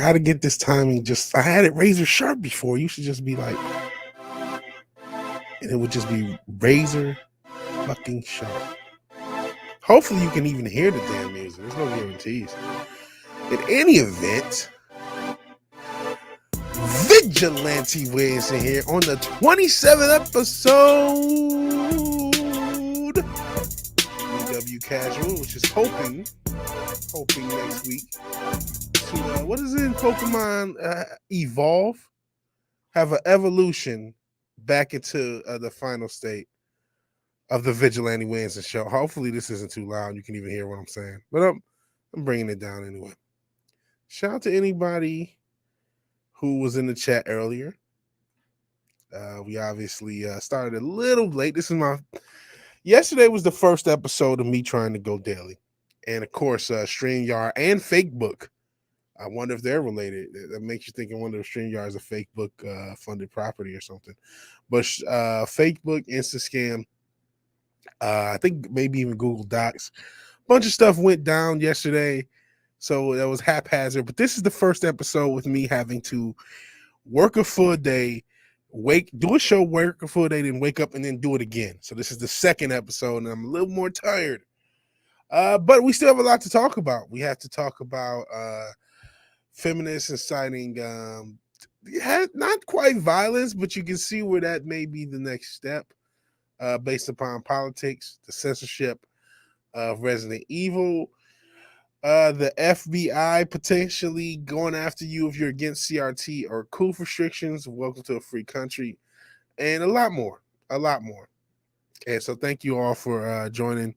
gotta get this timing. I had it razor sharp before. You should just be like, and it would just be razor fucking sharp. Hopefully you can even hear the damn music. There's no guarantees. In any event, Vigilante Williamson here on the 27th episode of VW Casual, which is hoping next week to, what is it in Pokemon? Evolve? Have an evolution back into the final state of the Vigilante Williamson show. Hopefully this isn't too loud. You can even hear what I'm saying. But I'm bringing it down anyway. Shout out to anybody who was in the chat earlier. We obviously started a little late. Yesterday was the first episode of me trying to go daily. And of course, StreamYard and Fakebook. I wonder if they're related. That makes you think. I wonder if StreamYard is a Fakebook funded property or something. But Fakebook, InstaScam, I think maybe even Google Docs. A bunch of stuff went down yesterday. So that was haphazard. But this is the first episode with me having to work a full day, do a show, work a full day, then wake up and then do it again. So this is the second episode, and I'm a little more tired. But we still have a lot to talk about. We have to talk about feminists inciting not quite violence, but you can see where that may be the next step based upon politics, the censorship of Resident Evil, the FBI potentially going after you if you're against CRT or COOF restrictions. Welcome to a free country, and a lot more. And so thank you all for joining.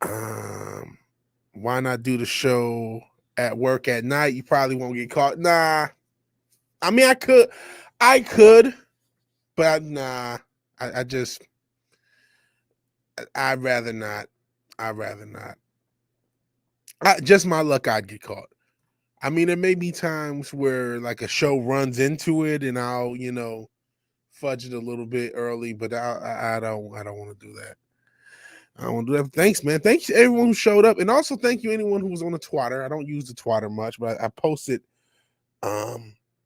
Why not do the show at work at night? You probably won't get caught. Nah. I mean, I could, but nah. I'd rather not. Just my luck, I'd get caught. I mean, there may be times where like a show runs into it and I'll, fudge it a little bit early, but I don't want to do that. I don't want to do that. Thanks, man. Thanks to everyone who showed up. And also thank you anyone who was on the Twitter. I don't use the Twitter much, but I posted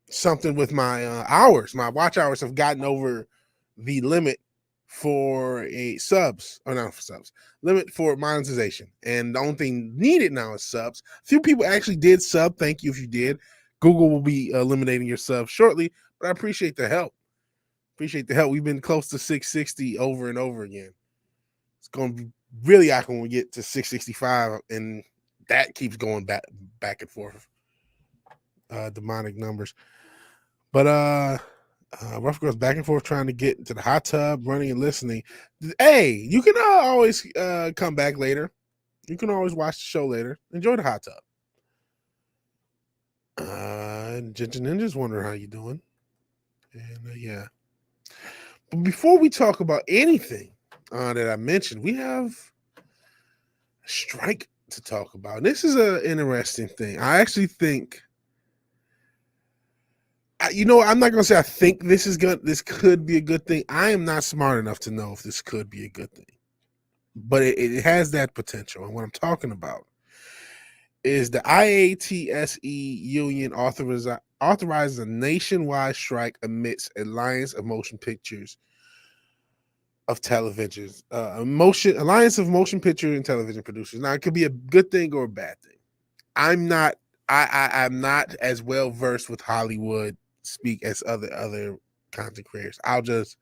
something with my hours. My watch hours have gotten over the limit for limit for monetization, and the only thing needed now is subs. A few people actually did sub. Thank you if you did. Google will be eliminating your subs shortly, but I appreciate the help. We've been close to 660 over and over again. It's going to be really awkward when we get to 665, and that keeps going back and forth. Demonic numbers, but Rough Girls back and forth trying to get into the hot tub, running and listening. Hey, you can always come back later. You can always watch the show later. Enjoy the hot tub. Ginger Ninja's wondering how you doing. And yeah. But before we talk about anything that I mentioned, we have a strike to talk about. This is an interesting thing. I actually think, I'm not going to say I think this could be a good thing. I am not smart enough to know if this could be a good thing, but it has that potential. And what I'm talking about is the IATSE union authorizes a nationwide strike amidst Alliance of Motion Pictures of Television, Alliance of Motion Picture and Television Producers. Now, it could be a good thing or a bad thing. I'm not as well versed with Hollywood speak as other content creators. I'll just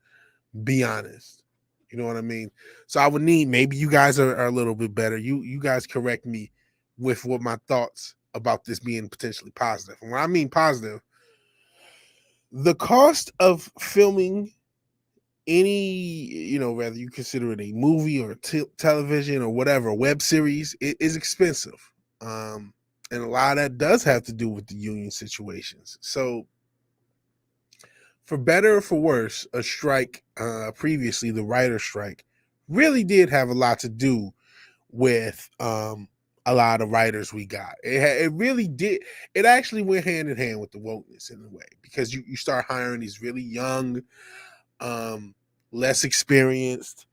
be honest. You know what I mean? So I would need, maybe you guys are a little bit better. You guys correct me with what my thoughts about this being potentially positive. And when I mean positive, the cost of filming any, whether you consider it a movie or television or whatever, web series, it is expensive. And a lot of that does have to do with the union situations. So for better or for worse, a strike, previously the writer's strike, really did have a lot to do with a lot of writers we got. It really did. It actually went hand in hand with the wokeness in a way, because you start hiring these really young, less experienced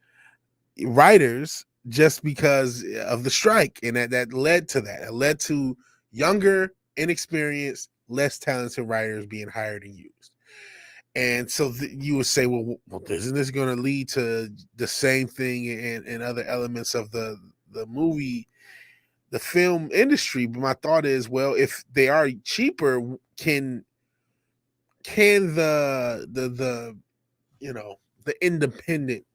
writers just because of the strike, and that led to that. It led to younger, inexperienced, less talented writers being hired and used. And so you would say, well, isn't this going to lead to the same thing in other elements of the movie, the film industry? But my thought is, well, if they are cheaper, can the the independent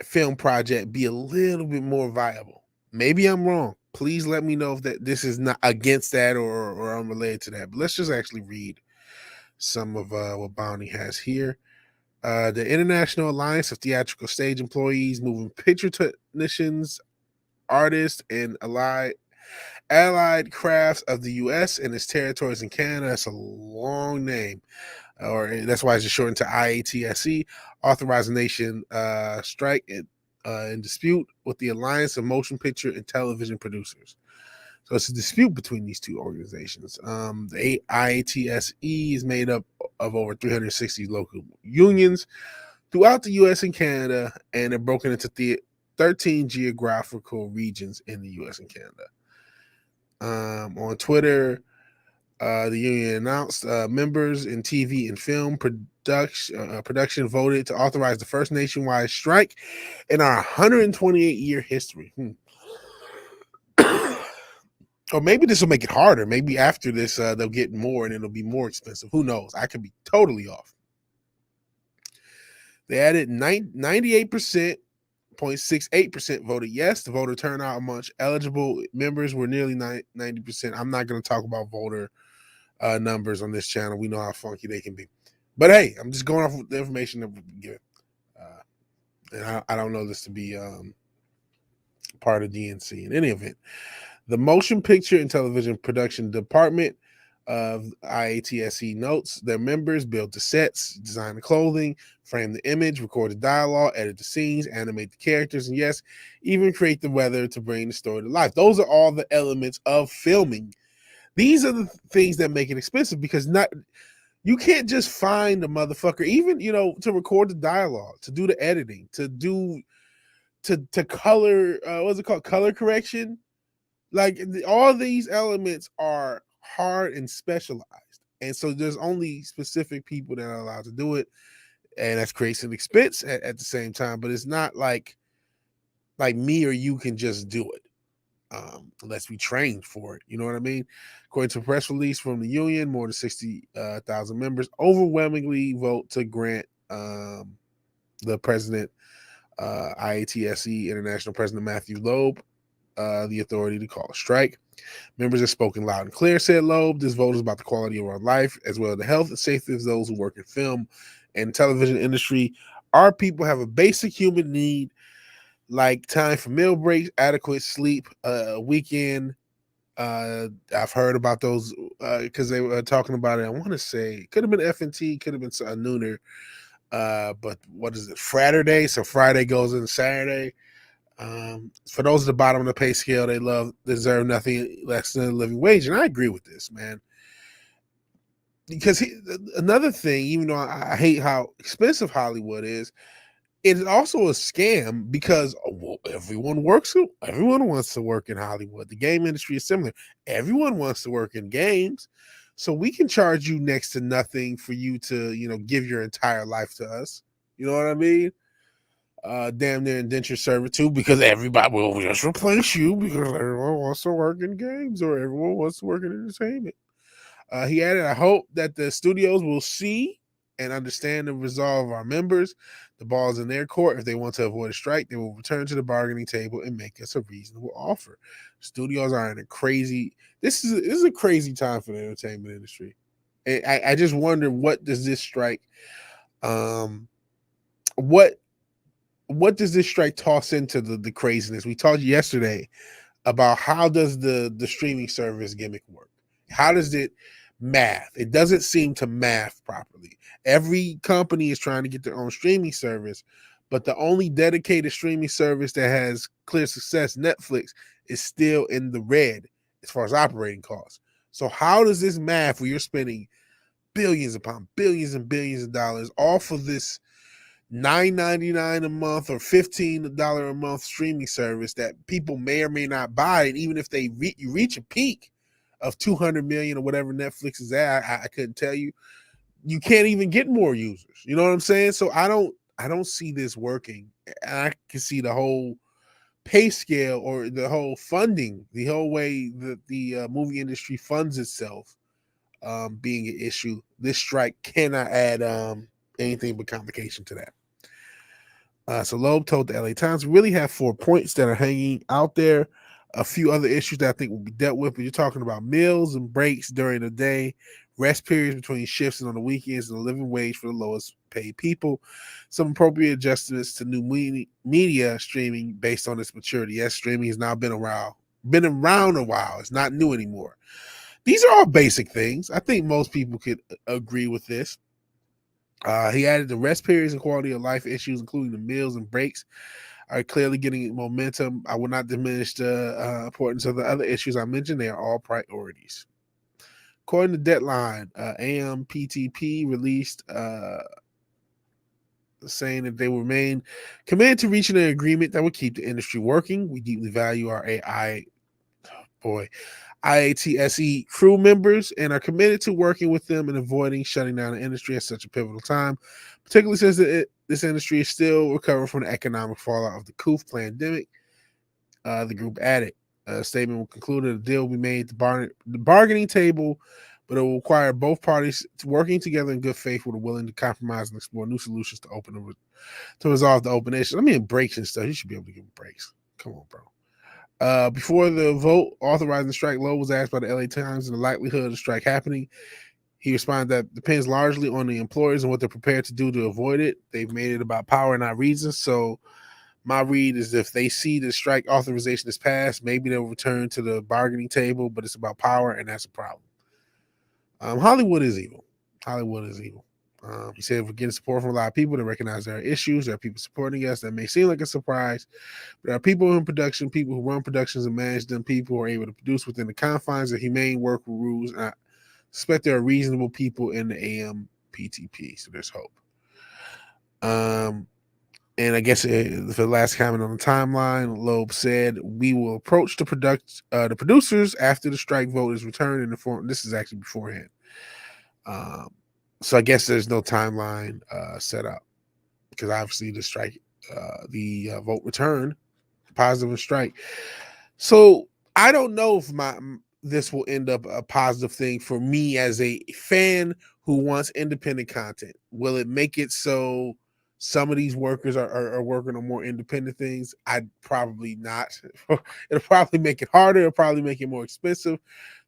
film project be a little bit more viable? Maybe I'm wrong. Please let me know if that this is not against that or unrelated to that. But let's just actually read some of what Bounty has here. The International Alliance of Theatrical Stage Employees, Moving Picture Technicians, Artists, and Allied Crafts of the U.S. and its territories in Canada. That's a long name, or that's why it's just shortened to IATSE. Authorized a nation strike in dispute with the Alliance of Motion Picture and Television Producers. So it's a dispute between these two organizations. The IATSE is made up of over 360 local unions throughout the U.S. and Canada, and they're broken into 13 geographical regions in the U.S. and Canada. On Twitter, the union announced members in TV and film production voted to authorize the first nationwide strike in our 128-year history. Or maybe this will make it harder. Maybe after this, they'll get more and it'll be more expensive. Who knows? I could be totally off. They added 98%, 0.68% voted yes. The voter turnout among eligible members were nearly 90%. I'm not going to talk about voter numbers on this channel. We know how funky they can be. But hey, I'm just going off with the information that we're given. And I don't know this to be part of DNC. In any event, the Motion Picture and Television Production Department of IATSE notes their members build the sets, design the clothing, frame the image, record the dialogue, edit the scenes, animate the characters, and yes, even create the weather to bring the story to life. Those are all the elements of filming. These are the things that make it expensive, because you can't just find a motherfucker, even, to record the dialogue, to do the editing, to color, what's it called? Color correction. Like, all these elements are hard and specialized. And so there's only specific people that are allowed to do it. And that creates an expense at the same time. But it's not like me or you can just do it. Unless we trained for it. You know what I mean? According to a press release from the union, more than 60,000 members overwhelmingly vote to grant the president, IATSE International President Matthew Loeb, the authority to call a strike. Members have spoken loud and clear, said Loeb. This vote is about the quality of our life, as well as the health and safety of those who work in film and television industry. Our people have a basic human need, like time for meal breaks, adequate sleep, weekend. I've heard about those because they were talking about it. I want to say it could have been FNT, could have been nooner. But what is it? Friday. So Friday goes into Saturday. For those at the bottom of the pay scale, they deserve nothing less than a living wage. And I agree with this, man. Because another thing, even though I hate how expensive Hollywood is, it's also a scam because everyone wants to work in Hollywood. The game industry is similar. Everyone wants to work in games. So we can charge you next to nothing for you to, give your entire life to us. You know what I mean? Damn near indentured servitude, because everybody will just replace you because everyone wants to work in games or everyone wants to work in entertainment. He added, I hope that the studios will see and understand and resolve our members. The ball's in their court. If they want to avoid a strike, they will return to the bargaining table and make us a reasonable offer. Studios are in a crazy, this is a crazy time for the entertainment industry. And I just wonder, what does this strike, what does this strike toss into the craziness? We talked yesterday about how does the streaming service gimmick work? How does it math? It doesn't seem to math properly. Every company is trying to get their own streaming service, but the only dedicated streaming service that has clear success, Netflix, is still in the red as far as operating costs. So how does this math, where you're spending billions upon billions and billions of dollars off of this $9.99 a month or $15 a month streaming service that people may or may not buy. And even if they reach a peak of 200 million or whatever Netflix is at, I couldn't tell you. You can't even get more users. You know what I'm saying? So I don't see this working. I can see the whole pay scale or the whole funding, the whole way that the movie industry funds itself being an issue. This strike cannot add anything but complication to that. So Loeb told the LA Times, we really have 4 points that are hanging out there. A few other issues that I think will be dealt with, but you're talking about meals and breaks during the day, rest periods between shifts and on the weekends, and a living wage for the lowest paid people. Some appropriate adjustments to new media streaming based on its maturity. Yes, streaming has now been around a while. It's not new anymore. These are all basic things. I think most people could agree with this. He added the rest periods and quality of life issues, including the meals and breaks, are clearly getting momentum. I will not diminish the importance of the other issues I mentioned. They are all priorities. According to Deadline, AMPTP released saying that they remain committed to reaching an agreement that will keep the industry working. We deeply value our IATSE crew members and are committed to working with them and avoiding shutting down the industry at such a pivotal time, particularly since this industry is still recovering from the economic fallout of the COVID pandemic. The group added. A statement will conclude that a deal will be made at the bargaining table, but it will require both parties working together in good faith with a willing to compromise and explore new solutions to resolve the open issues. I mean, breaks and stuff. You should be able to give them breaks. Come on, bro. Before the vote authorizing the strike, Lowe was asked by the LA Times and the likelihood of the strike happening. He responded that depends largely on the employers and what they're prepared to do to avoid it. They've made it about power, not reason. So my read is if they see the strike authorization is passed, maybe they'll return to the bargaining table, but it's about power, and that's a problem. Hollywood is evil. Hollywood is evil. He said, we're getting support from a lot of people that recognize there are issues. There are people supporting us. That may seem like a surprise. But there are people in production, people who run productions and manage them, people who are able to produce within the confines of humane work rules. And I suspect there are reasonable people in the AMPTP. So there's hope. And I guess for the last comment on the timeline, Loeb said, we will approach the producers after the strike vote is returned in the form. This is actually beforehand. So I guess there's no timeline set up because obviously the strike, the vote returned, positive and strike. So I don't know if this will end up a positive thing for me as a fan who wants independent content. Will it make it so some of these workers are working on more independent things? I'd probably not. It'll probably make it harder. It'll probably make it more expensive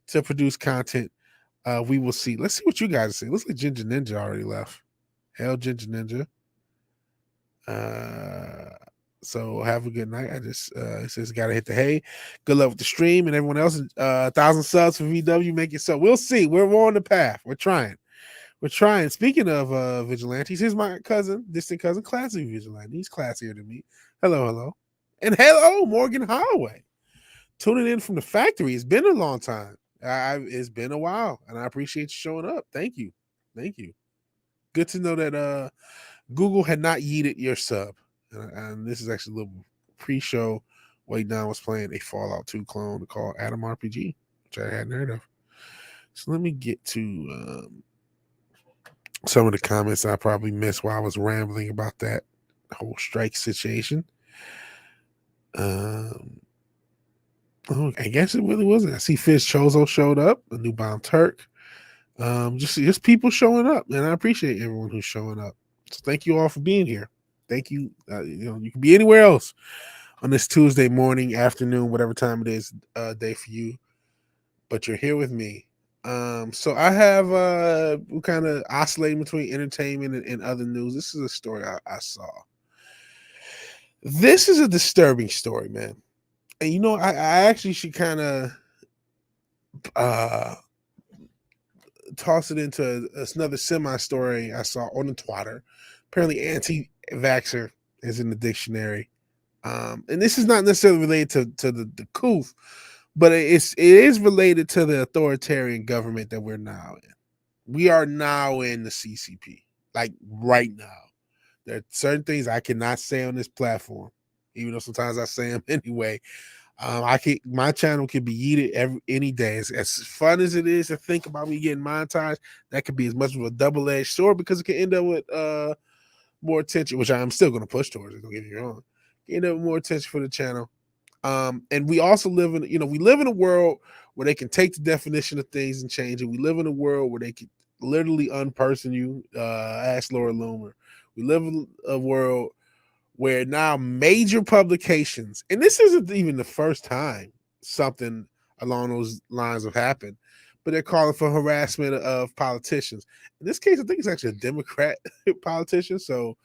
to produce content. We will see. Let's see what you guys see. Looks like Ginger Ninja already left. Hell, Ginger Ninja. So have a good night. I just it says gotta hit the hay. Good luck with the stream and everyone else. 1,000 subs for VW. Make it so. We'll see. We're on the path. We're trying. Speaking of vigilantes, here's my distant cousin, classy vigilante. He's classier than me. Hello. And hello, Morgan Holloway. Tuning in from the factory. It's been a long time. It's been a while, and I appreciate you showing up. Thank you. Good to know that Google had not yeeted your sub. And this is actually a little pre-show. Wade Down was playing a Fallout 2 clone called Adam RPG, which I hadn't heard of. So let me get to some of the comments I probably missed while I was rambling about that whole strike situation. I guess it really wasn't. I see Fizz Chozo showed up, a new Bomb Turk. Just people showing up, and I appreciate everyone who's showing up. So thank you all for being here. Thank you. You can be anywhere else on this Tuesday morning, afternoon, whatever time it is, day for you, but you're here with me. So I have kind of oscillating between entertainment and other news. This is a story I saw. This is a disturbing story, man. And I actually should kind of toss it into another semi-story I saw on the Twitter. Apparently anti-vaxxer is in the dictionary. And this is not necessarily related to the coup, but it is related to the authoritarian government that we're now in. We are now in the CCP, like right now. There are certain things I cannot say on this platform, even though sometimes I say them anyway. My channel can be yeeted any day. As fun as it is to think about me getting monetized, that could be as much of a double-edged sword because it can end up with more attention, which I'm still going to push towards. Don't get me wrong. End up with more attention for the channel. And we also live in, we live in a world where they can take the definition of things and change it. We live in a world where they can literally unperson you. Ask Laura Loomer. We live in a world where now major publications, and this isn't even the first time something along those lines have happened, but they're calling for harassment of politicians. In this case, I think it's actually a Democrat politician. So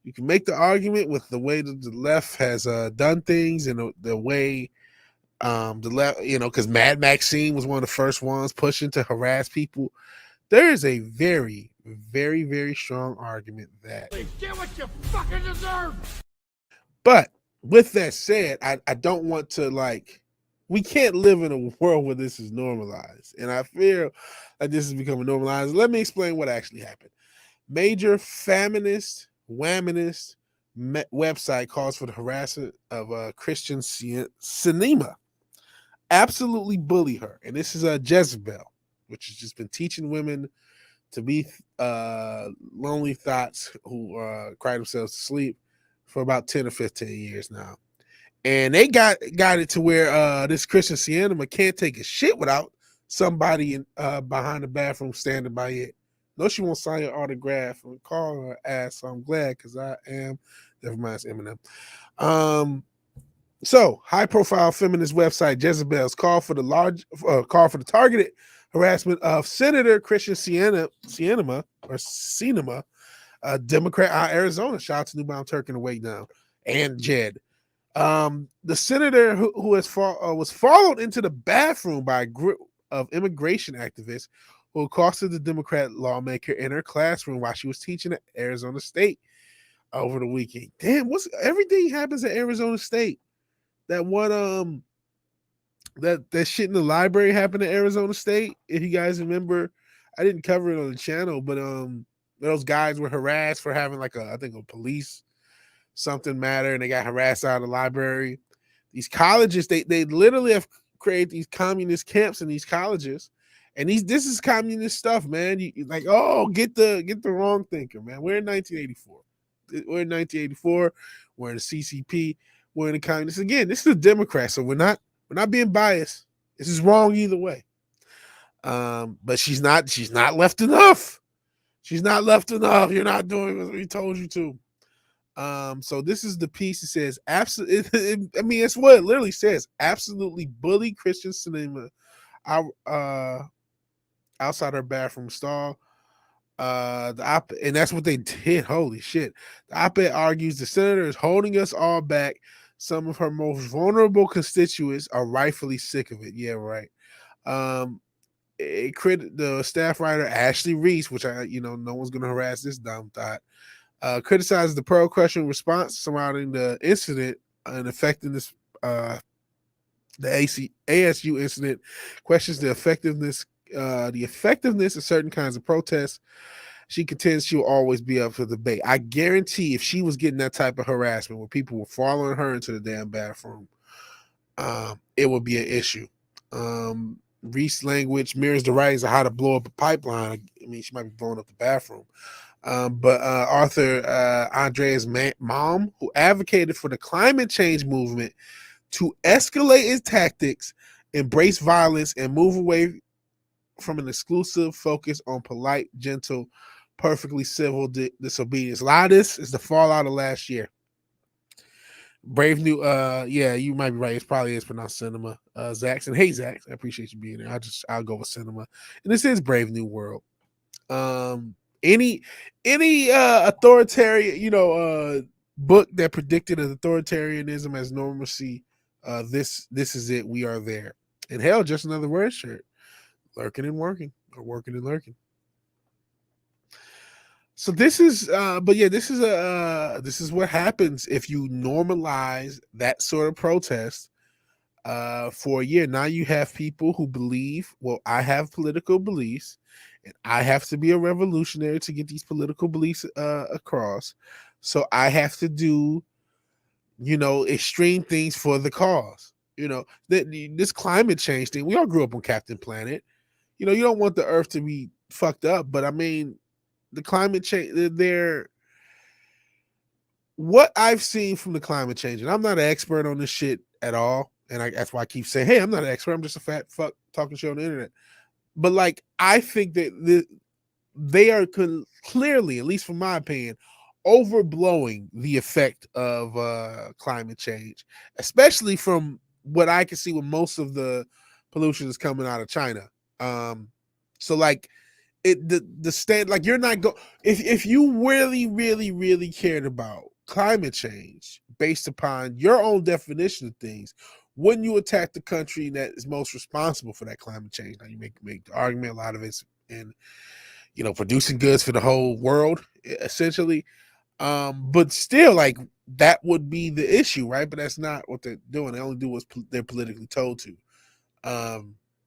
you can make the argument with the way that the left has done things and the way the left, because Mad Maxine was one of the first ones pushing to harass people. There is a very, very, very strong argument that get what you fucking deserve. But with that said, I don't want to we can't live in a world where this is normalized. And I feel like this is becoming normalized. Let me explain what actually happened. Major feminist, womanist website calls for the harassment of Christian cinema. Absolutely bully her. And this is a Jezebel, which has just been teaching women to be lonely thoughts who cry themselves to sleep for about 10 or 15 years now. And they got it to where this Christian cinema can't take a shit without somebody behind the bathroom standing by it. No, she won't sign your autograph and call her ass. So I'm glad because I am. Never mind, it's Eminem. So, high-profile feminist website Jezebel's call for the targeted harassment of Senator Christian Cinema, a Democrat out of Arizona. Shout out to Newbound Turk and the Way Down and Jed. The senator who was followed into the bathroom by a group of immigration activists who accosted the Democrat lawmaker in her classroom while she was teaching at Arizona State over the weekend. Damn, everything happens at Arizona State. That one that shit in the library happened at Arizona State. If you guys remember, I didn't cover it on the channel, but those guys were harassed for having I think a police something matter, and they got harassed out of the library. These colleges, they literally have created these communist camps in these colleges, and this is communist stuff, man. You get the wrong thinker, man. We're in 1984. We're in 1984. We're in the CCP. We're in the communists. Again, this is a Democrat, so we're not being biased. This is wrong either way. But she's not left enough. She's not left enough. You're not doing what we told you to. So this is the piece. It says absolutely. I mean, it's what it literally says. Absolutely bully Christian cinema outside her bathroom stall. And that's what they did. Holy shit. The op-ed argues the senator is holding us all back. Some of her most vulnerable constituents are rightfully sick of it. Yeah, right. The staff writer Ashley Reese, which no one's gonna harass this dumb thought, criticized the pro-Russian response surrounding the incident and effectiveness. The ASU incident questions the effectiveness of certain kinds of protests. She contends she'll always be up for debate. I guarantee if she was getting that type of harassment where people were following her into the damn bathroom, it would be an issue. Reese language mirrors the writings of how to blow up a pipeline. I mean, she might be blowing up the bathroom. But Arthur Andrea's mom, who advocated for the climate change movement to escalate its tactics, embrace violence, and move away from an exclusive focus on polite, gentle, perfectly civil disobedience. A lot of this is the fallout of last year. Brave New, you might be right. It probably is pronounced cinema. Zaxxon, hey Zax, I appreciate you being there. I'll go with cinema, and this is Brave New World. Any authoritarian, book that predicted authoritarianism as normalcy, this is it. We are there. And hell, just another word shirt. Lurking and working, or working and lurking. So this is this is what happens if you normalize that sort of protest for a year. Now you have people who believe, well, I have political beliefs and I have to be a revolutionary to get these political beliefs across. So I have to do, extreme things for the cause. This climate change thing, we all grew up on Captain Planet. You don't want the earth to be fucked up, but I mean, the climate change, what I've seen from the climate change, and I'm not an expert on this shit at all. And that's why I keep saying, hey, I'm not an expert. I'm just a fat fuck talking shit on the internet. But like, I think that they are clearly, at least from my opinion, overblowing the effect of climate change, especially from what I can see when most of the pollution is coming out of China. So like the stand, like, you're not go if you really cared about climate change based upon your own definition of things, wouldn't you attack the country that is most responsible for that climate change? Now you make the argument, a lot of it's in producing goods for the whole world, essentially. But still, like, that would be the issue, right? But that's not what they're doing. They only do what they're politically told to.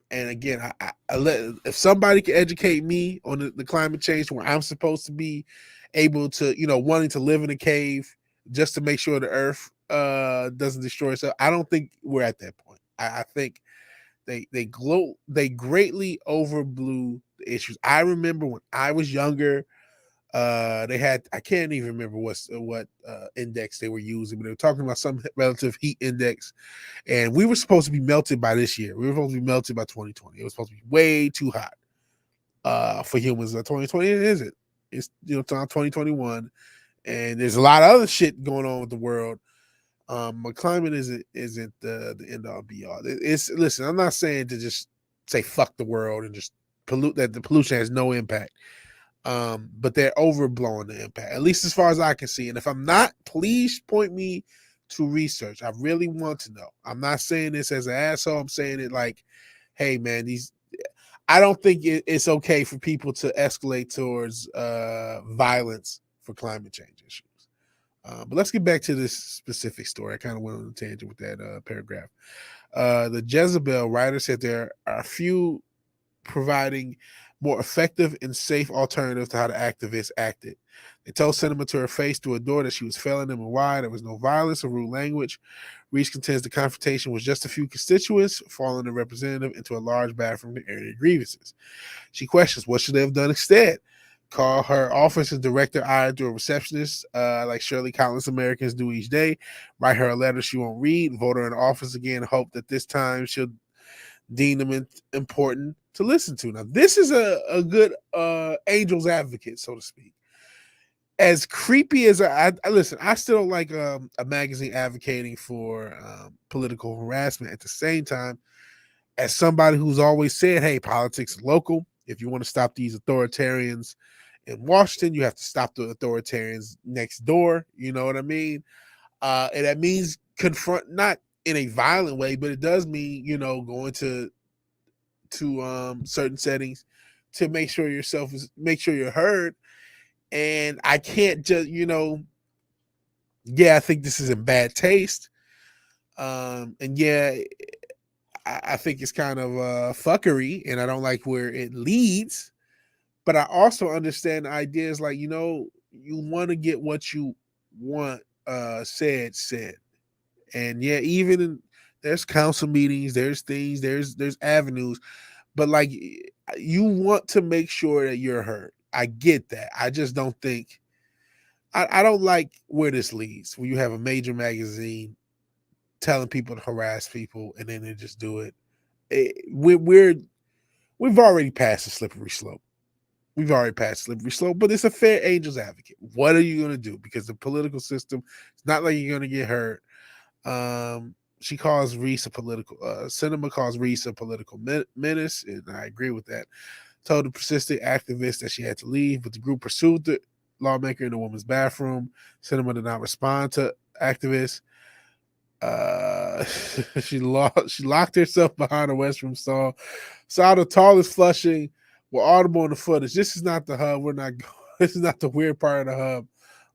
And again, if somebody can educate me on the climate change where I'm supposed to be able to, wanting to live in a cave just to make sure the earth doesn't destroy itself, I don't think we're at that point. I think they greatly overblew the issues. I remember when I was younger, they had, I can't even remember what index they were using, but they were talking about some relative heat index, and we were supposed to be melted by this year. We were supposed to be melted by 2020. It was supposed to be way too hot for humans. 2020 it isn't. It's it's on 2021, and there's a lot of other shit going on with the world. But climate isn't the end all be all. It's listen. I'm not saying to just say fuck the world and just pollute, that the pollution has no impact. But they're overblowing the impact, at least as far as I can see. And if I'm not, please point me to research. I really want to know. I'm not saying this as an asshole. I'm saying it like, hey man, I don't think it's okay for people to escalate towards violence for climate change issues. But let's get back to this specific story. I kind of went on a tangent with that paragraph. The Jezebel writer said there are a few providing more effective and safe alternatives to how the activists acted. They told Cinema to her face through a door that she was failing them and why there was no violence or rude language. Reese contends the confrontation was just a few constituents following the representative into a large bathroom to air their grievances. She questions what should they have done instead. Call her office and direct her eye to a receptionist, like Shirley Collins Americans do each day. Write her a letter she won't read. Vote her in office again. Hope that this time she'll deem them important to listen to. Now, this is a good angel's advocate, so to speak. As creepy as I listen, I still don't like a magazine advocating for political harassment. At the same time, as somebody who's always said, hey, politics is local. If you want to stop these authoritarians in Washington, you have to stop the authoritarians next door. You know what I mean? And that means confront, not in a violent way, but it does mean, going to certain settings to make sure you're heard. And I can't just, I think this is in bad taste. And yeah, I think it's kind of fuckery, and I don't like where it leads. But I also understand the ideas like, you want to get what you want said. And yeah, there's council meetings, there's things, there's avenues, but like, you want to make sure that you're heard. I get that. I just don't think, I don't like where this leads, when you have a major magazine telling people to harass people and then they just do it. We've already passed the slippery slope. But it's a fair angel's advocate. What are you going to do? Because the political system, it's not like you're going to get hurt. She calls Reese a political, Cinema calls Reese a political menace, and I agree with that. Told the persistent activist that she had to leave, but the group pursued the lawmaker in the woman's bathroom. Cinema did not respond to activists. She locked herself behind a restroom stall. Saw the tallest flushing were audible in the footage. This is not the hub. This is not the weird part of the hub.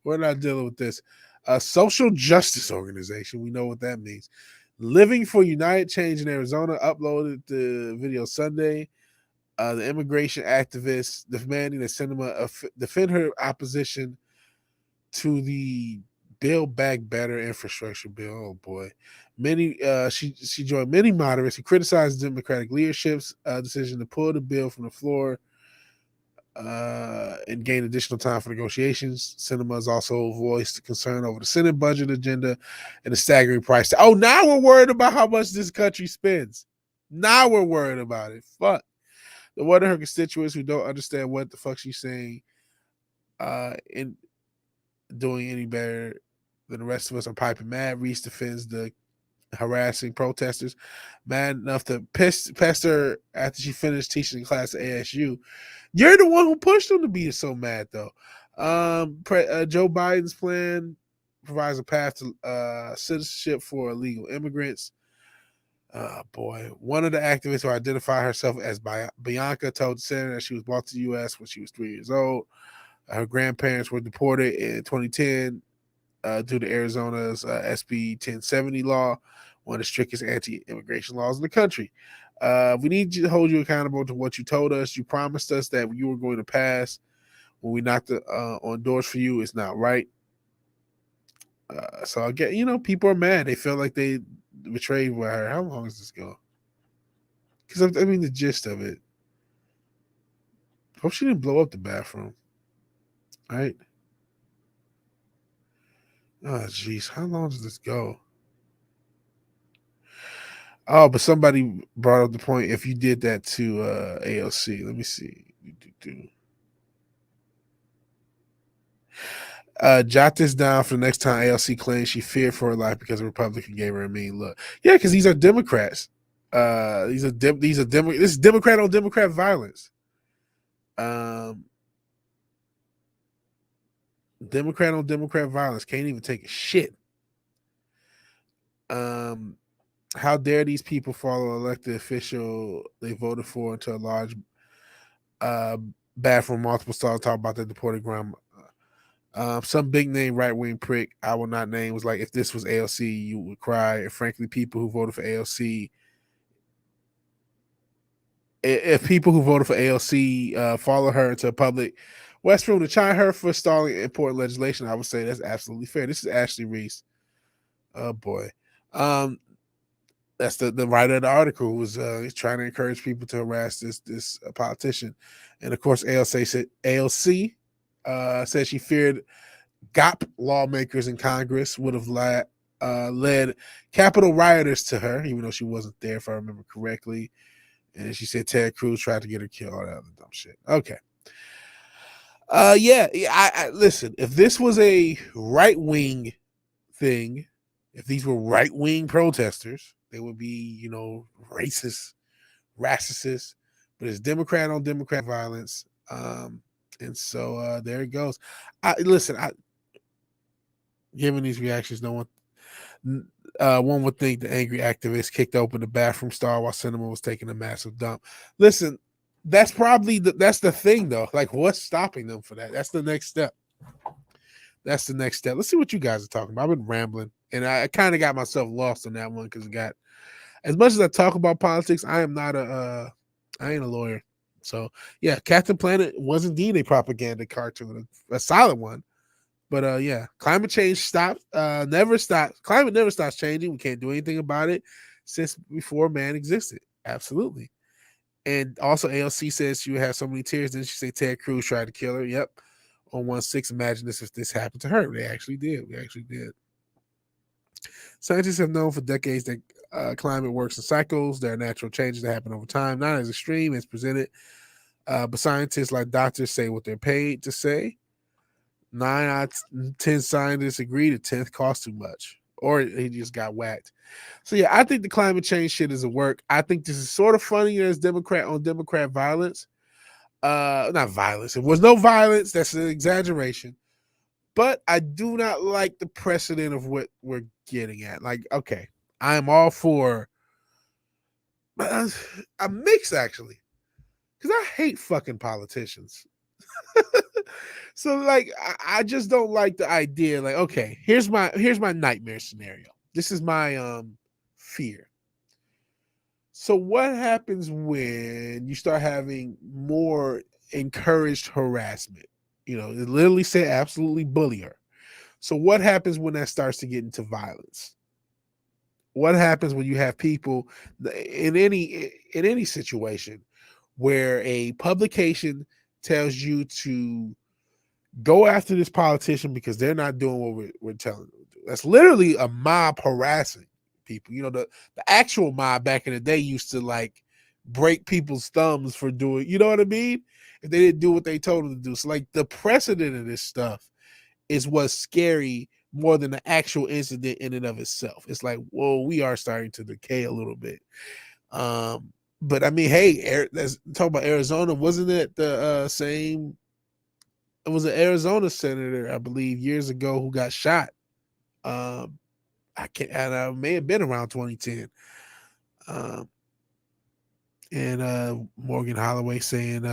We're not dealing with this. A social justice organization. We know what that means. Living for United Change in Arizona uploaded the video Sunday. The immigration activist demanding that Cinema defend her opposition to the Build Back Better infrastructure bill. Oh boy, many she joined many moderates who criticized the Democratic leadership's decision to pull the bill from the floor and gain additional time for negotiations. Sinema has also voiced concern over the Senate budget agenda and the staggering price. Oh, now we're worried about how much this country spends. Now we're worried about it. Fuck. The one of her constituents who don't understand what the fuck she's saying in doing any better than the rest of us are piping mad. Reese defends the harassing protesters, mad enough to pest her after she finished teaching in class at ASU. You're the one who pushed them to be so mad, though. Joe Biden's plan provides a path to citizenship for illegal immigrants. Boy, one of the activists who identified herself as Bianca told the senator that she was brought to the U.S. when she was 3 years old. Her grandparents were deported in 2010 due to Arizona's SB 1070 law, one of the strictest anti-immigration laws in the country. We need to hold you accountable to what you told us. You promised us that you were going to pass when we knocked on doors for you. It's not right. So I get, people are mad. They feel like they betrayed by her. How long does this go? Because I mean, the gist of it. Hope she didn't blow up the bathroom. Right? Oh, jeez. How long does this go? Oh, but somebody brought up the point. If you did that to AOC, let me see. Jot this down for the next time AOC claims she feared for her life because a Republican gave her a mean look. Yeah, because these are Democrats. This is Democrat on Democrat violence. Democrat on Democrat violence. Can't even take a shit. How dare these people follow an elected official they voted for into a large bathroom, multiple stalls, talk about the deported grandma. Some big name right wing prick I will not name was like, if this was AOC, you would cry. And frankly, people who voted for AOC, if people who voted for AOC follow her into a public restroom to chide her for stalling important legislation, I would say that's absolutely fair. This is Ashley Reese. Oh boy. That's the writer of the article who was trying to encourage people to harass this politician. And of course, AOC said she feared GOP lawmakers in Congress would have led Capitol rioters to her, even though she wasn't there, if I remember correctly. And she said Ted Cruz tried to get her killed, all that other dumb shit. Okay. I listen, if this was a right-wing thing, if these were right-wing protesters, they would be, racist, but it's Democrat on Democrat violence. And so there it goes. Given these reactions, one would think the angry activist kicked open the bathroom stall while Cinema was taking a massive dump. Listen, that's probably that's the thing though. Like, what's stopping them for that? That's the next step. Let's see what you guys are talking about. I've been rambling, and I kind of got myself lost on that one because as much as I talk about politics, I am not I ain't a lawyer. So yeah, Captain Planet was indeed a propaganda cartoon, a solid one. But yeah, climate change never stops. Climate never stops changing. We can't do anything about it since before man existed. Absolutely. And also AOC says she would have so many tears. Didn't she say Ted Cruz tried to kill her? Yep. On 1/6, imagine this if this happened to her. They actually did. Scientists have known for decades that climate works in cycles. There are natural changes that happen over time, not as extreme as presented. But scientists like doctors say what they're paid to say. 9 out of 10 scientists agree the 10th costs too much, or he just got whacked. So yeah, I think the climate change shit is a work. I think this is sort of funny as Democrat on Democrat violence. Not violence. It was no violence. That's an exaggeration. But I do not like the precedent of what we're getting at. Like, okay, I am all for a mix actually, because I hate fucking politicians. So like, I just don't like the idea. Like, okay, here's my nightmare scenario. This is my fear. So what happens when you start having more encouraged harassment? It literally say absolutely bully her. So what happens when that starts to get into violence? What happens when you have people in any situation where a publication tells you to go after this politician because they're not doing what we're telling them to do? That's literally a mob harassing people. You know, the actual mob back in the day used to like break people's thumbs for doing, you know what I mean? If they didn't do what they told them to do. So like the precedent of this stuff is what's scary more than the actual incident in and of itself. It's like, whoa, we are starting to decay a little bit. But I mean, hey, let's talk about Arizona. Wasn't it the same? It was an Arizona senator, I believe, years ago who got shot. I can't, and I may have been around 2010. And Morgan Holloway saying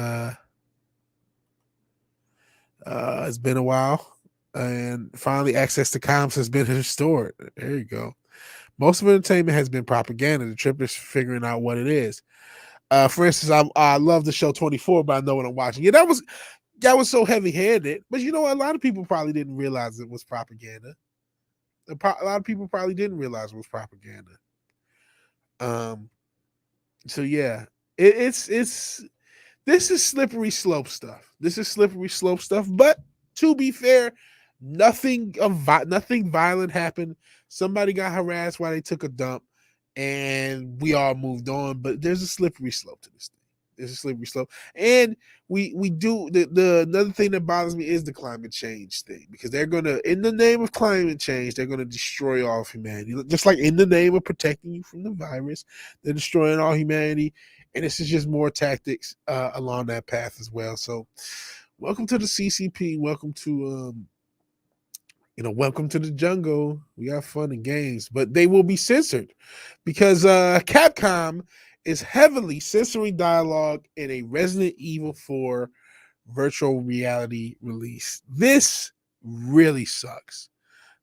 it's been a while, and finally access to comms has been restored. There you go. Most of entertainment has been propaganda. The trip is figuring out what it is. For instance, I love the show 24, but I know what I'm watching. Yeah, that was so heavy-handed. But you know, a lot of people probably didn't realize it was propaganda. A lot of people probably didn't realize it was propaganda. So yeah, it's this is slippery slope stuff. This is slippery slope stuff. But to be fair, nothing violent happened. Somebody got harassed while they took a dump, and we all moved on. But there's a slippery slope to this thing. There's a slippery slope, and we do the another thing that bothers me is the climate change thing, because they're gonna, in the name of climate change, they're gonna destroy all of humanity. Just like in the name of protecting you from the virus, they're destroying all humanity. And this is just more tactics along that path as well. So welcome to the CCP. Welcome to welcome to the jungle. We have fun and games, but they will be censored because Capcom is heavily censoring dialogue in a Resident Evil 4 virtual reality release. This really sucks.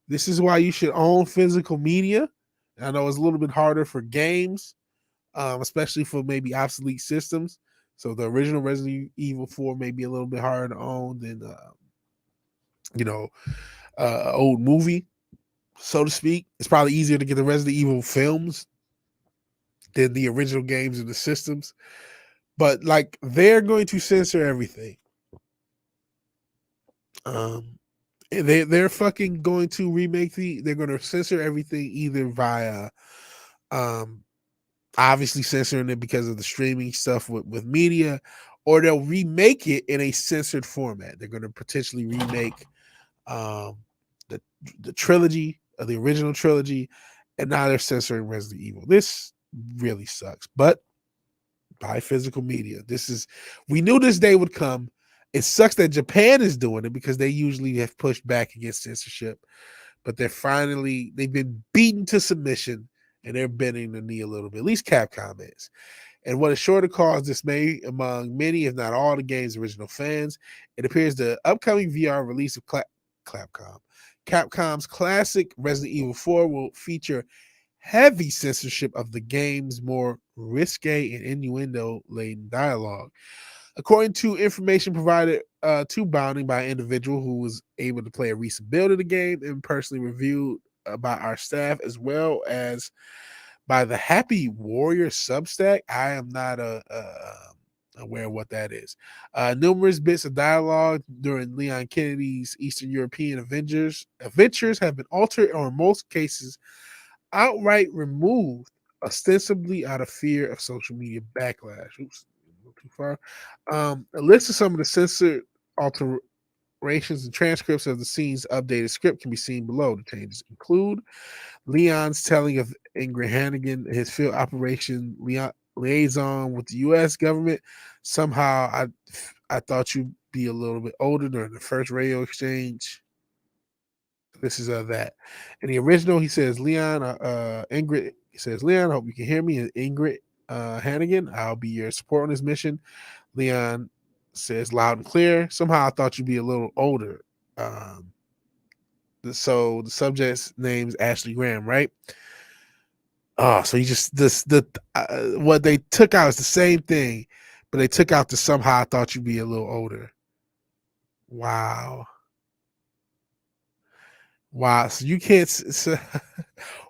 This is why you should own physical media. I know it's a little bit harder for games, especially for maybe obsolete systems. So the original Resident Evil 4 may be a little bit harder to own than, old movie, so to speak. It's probably easier to get the Resident Evil films than the original games and the systems. But like, they're going to censor everything. They're fucking going to they're going to censor everything either via, obviously censoring it because of the streaming stuff with media, or they'll remake it in a censored format. They're going to potentially remake the trilogy, the original trilogy, and now they're censoring Resident Evil. This really sucks, but buy physical media. We knew this day would come. It sucks that Japan is doing it because they usually have pushed back against censorship, but they've been beaten to submission, and they're bending the knee a little bit. At least Capcom is. And what is sure to cause dismay among many, if not all, the game's original fans, it appears the upcoming VR release of Capcom's classic Resident Evil 4 will feature heavy censorship of the game's more risque and innuendo-laden dialogue. According to information provided to Bounding by an individual who was able to play a recent build of the game and personally reviewed by our staff, as well as by the Happy Warrior Substack. I am not aware of what that is. Numerous bits of dialogue during Leon Kennedy's Eastern European adventures have been altered, or in most cases outright removed, ostensibly out of fear of social media backlash. Oops, a little too far. A list of some of the censored alterations and transcripts of the scene's updated script can be seen below. The changes include Leon's telling of Ingrid Hannigan, his field operation liaison with the U.S. government. Somehow, I thought you'd be a little bit older during the first radio exchange. This is that. In the original, he says, Ingrid, he says, Leon, I hope you can hear me. And Ingrid Hannigan, I'll be your support on this mission. Leon says loud and clear. Somehow I thought you'd be a little older. So the subject's name's Ashley Graham, right? Oh, so you just what they took out is the same thing, but they took out the somehow I thought you'd be a little older. Wow. Wow. So you can't. So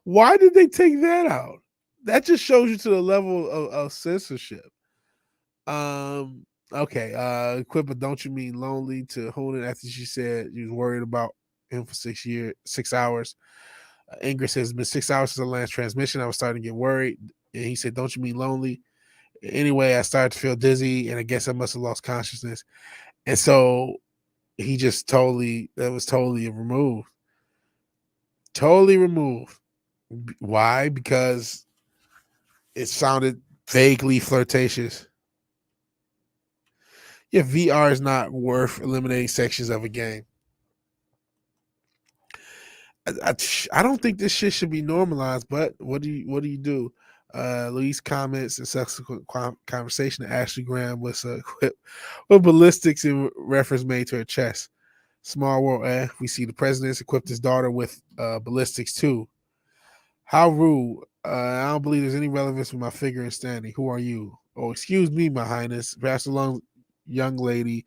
why did they take that out? That just shows you to the level of censorship. Okay. Quit, but don't you mean lonely to Hoonan after she said you was worried about him for 6 hours. Ingrid says it's been 6 hours since the last transmission. I was starting to get worried. And he said, don't you mean lonely? Anyway, I started to feel dizzy, and I guess I must have lost consciousness. And so he just that was totally removed. Totally removed. Why? Because it sounded vaguely flirtatious. Yeah, VR is not worth eliminating sections of a game. I don't think this shit should be normalized, but what do you do? Luis comments in subsequent conversation to Ashley Graham was equipped with ballistics in reference made to her chest. Small world, we see the president's equipped his daughter with ballistics too. How rude. I don't believe there's any relevance with my figure and standing. Who are you? Oh, excuse me, my highness. Perhaps the young lady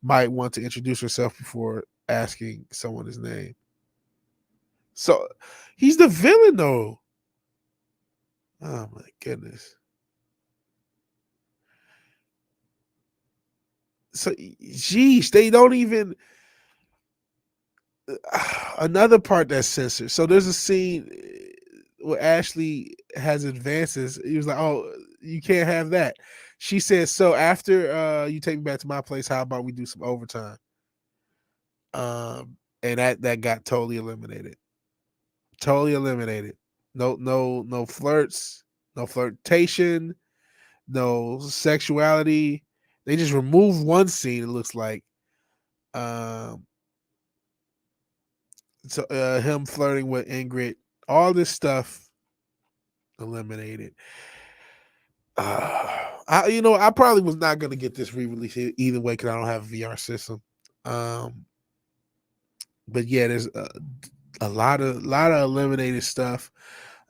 might want to introduce herself before asking someone his name. So he's the villain, though. Oh my goodness. So, geez, they don't even. Another part that's censored. So there's a scene where Ashley has advances. He was like, "Oh, you can't have that." She says, "So after you take me back to my place, how about we do some overtime?" And that got totally eliminated. Totally eliminated. No flirts, no flirtation, no sexuality. They just removed one scene. It looks like, um, so him flirting with Ingrid. All this stuff eliminated. I probably was not going to get this re-release either way because I don't have a VR system. But yeah, there's a lot of eliminated stuff.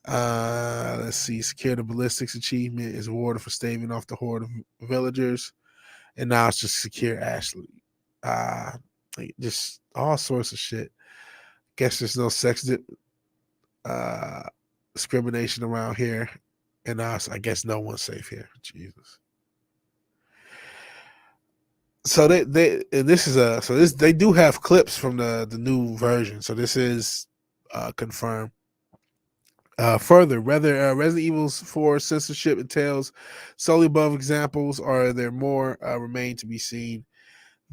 Let's see. Secure the ballistics achievement is awarded for staving off the horde of villagers, and now it's just secure Ashley. Just all sorts of shit. Guess there's no sex discrimination around here, and now I guess no one's safe here. Jesus. So they do have clips from the new version. So this is confirmed. Further, whether Resident Evil 4 censorship entails solely above examples, or are there more remain to be seen.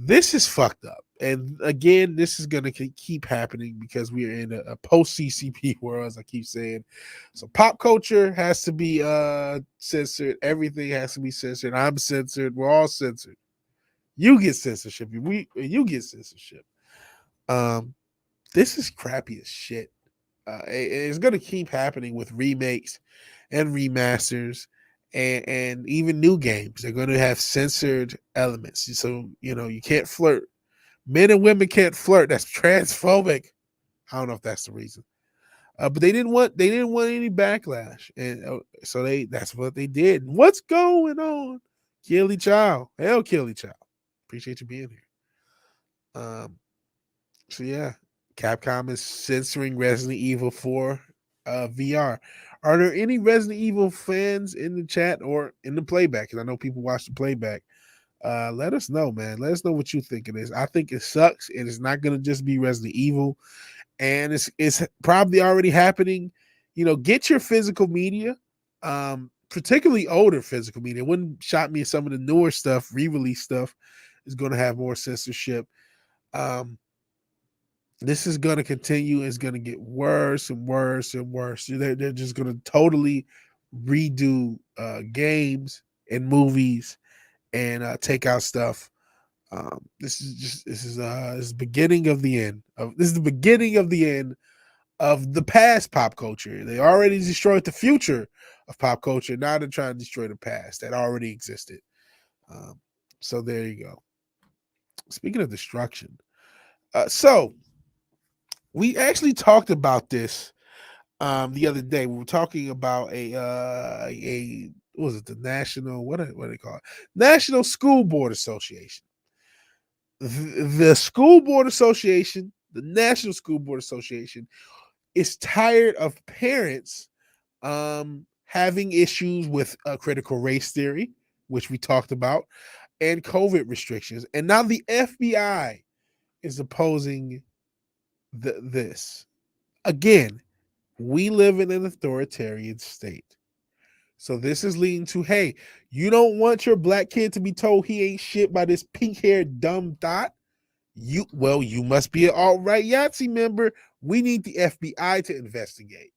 This is fucked up, and again, this is going to keep happening because we are in a post CCP world, as I keep saying. So pop culture has to be censored. Everything has to be censored. I'm censored. We're all censored. You get censorship. You get censorship. This is crappy as shit. It's going to keep happening with remakes and remasters and even new games. They're going to have censored elements. So, you can't flirt. Men and women can't flirt. That's transphobic. I don't know if that's the reason. But they didn't want any backlash. And so that's what they did. What's going on? Kill each child. Hell, kill each child. Appreciate you being here. So yeah, Capcom is censoring Resident Evil 4 VR. Are there any Resident Evil fans in the chat or in the playback? Because I know people watch the playback. Let us know, man. Let us know what you think it is. I think it sucks. It is not going to just be Resident Evil, and it's probably already happening. Get your physical media, particularly older physical media. It wouldn't shock me if some of the newer stuff, re-release stuff, is going to have more censorship. This is going to continue. It's going to get worse and worse and worse. They're just going to totally redo games and movies and take out stuff. This is beginning of the end. This is the beginning of the end of the past pop culture. They already destroyed the future of pop culture. Now they're trying to destroy the past that already existed. So there you go. Speaking of destruction, so we actually talked about this the other day. We were talking about a what was it, the national, what do they call it, National School Board Association. The School Board Association The National School Board Association is tired of parents having issues with critical race theory, which we talked about, and COVID restrictions. And now the FBI is opposing this. Again, we live in an authoritarian state. So this is leading to, hey, you don't want your black kid to be told he ain't shit by this pink-haired dumb thought? You must be an alt-right IATSE member. We need the FBI to investigate.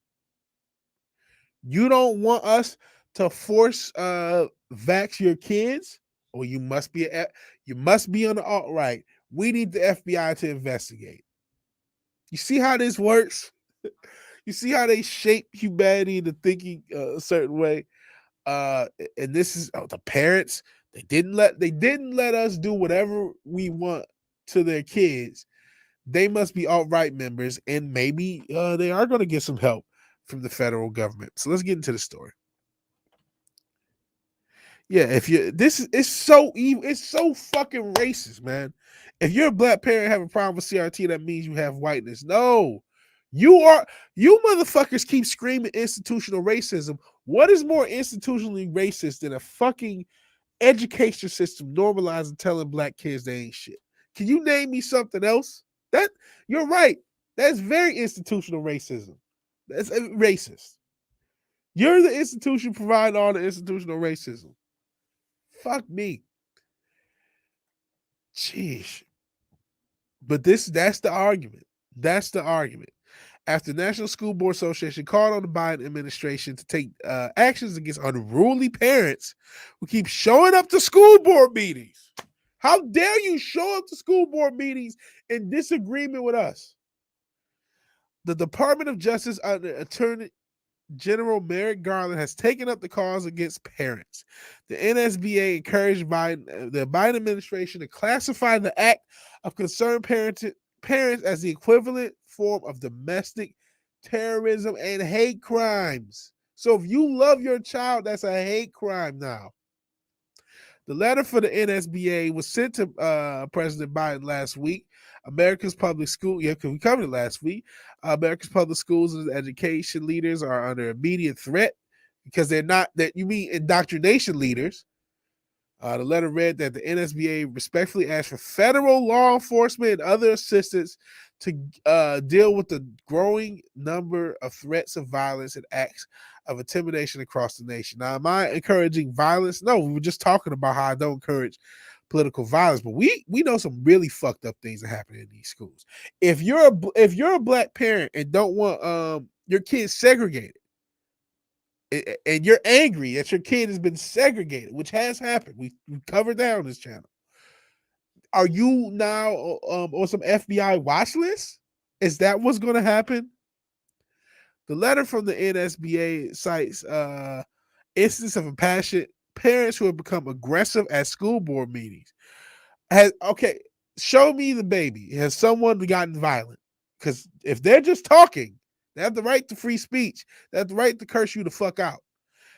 You don't want us to force vax your kids, or you must be on the alt-right. We need the FBI to investigate. You see how this works? You see how they shape humanity into thinking a certain way? And this is the parents. They didn't let us do whatever we want to their kids. They must be alt-right members, and maybe they are going to get some help from the federal government. So let's get into the story. Yeah, it's so evil, it's so fucking racist, man. If you're a black parent have a problem with CRT, that means you have whiteness. No, you motherfuckers keep screaming institutional racism. What is more institutionally racist than a fucking education system normalizing telling black kids they ain't shit? Can you name me something else? That you're right. That's very institutional racism. That's racist. You're the institution providing all the institutional racism. Fuck me. Jeez. But that's the argument. That's the argument. After the National School Board Association called on the Biden administration to take actions against unruly parents who keep showing up to school board meetings. How dare you show up to school board meetings in disagreement with us? The Department of Justice under Attorney General Merrick Garland has taken up the cause against parents. The NSBA encouraged the Biden administration to classify the act of concerned parents as the equivalent form of domestic terrorism and hate crimes. So if you love your child, that's a hate crime now. The letter for the NSBA was sent to President Biden last week. America's public school, because we covered it last week. America's public schools and education leaders are under immediate threat because they're not indoctrination leaders. The letter read that the NSBA respectfully asked for federal law enforcement and other assistance to deal with the growing number of threats of violence and acts of intimidation across the nation. Now, am I encouraging violence? No, we were just talking about how I don't encourage political violence, but we know some really fucked up things that happen in these schools. If you're a black parent and don't want your kids segregated, and you're angry that your kid has been segregated, which has happened, we covered that on this channel. Are you now on some FBI watch list? Is that what's going to happen? The letter from the NSBA cites instances of impassioned parents who have become aggressive at school board meetings. Show me the baby. Has someone gotten violent? Because if they're just talking, they have the right to free speech. They have the right to curse you the fuck out.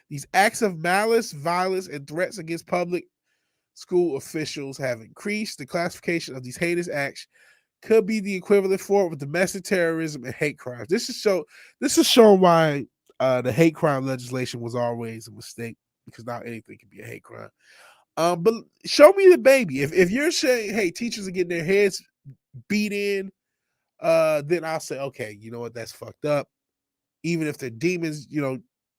These acts of malice, violence, and threats against public school officials have increased. The classification of these heinous acts could be the equivalent form of domestic terrorism and hate crimes. This is showing why the hate crime legislation was always a mistake, because now anything can be a hate crime. But show me the baby. If you're saying, hey, teachers are getting their heads beat in, then I'll say, okay, you know what, that's fucked up. Even if they're demons,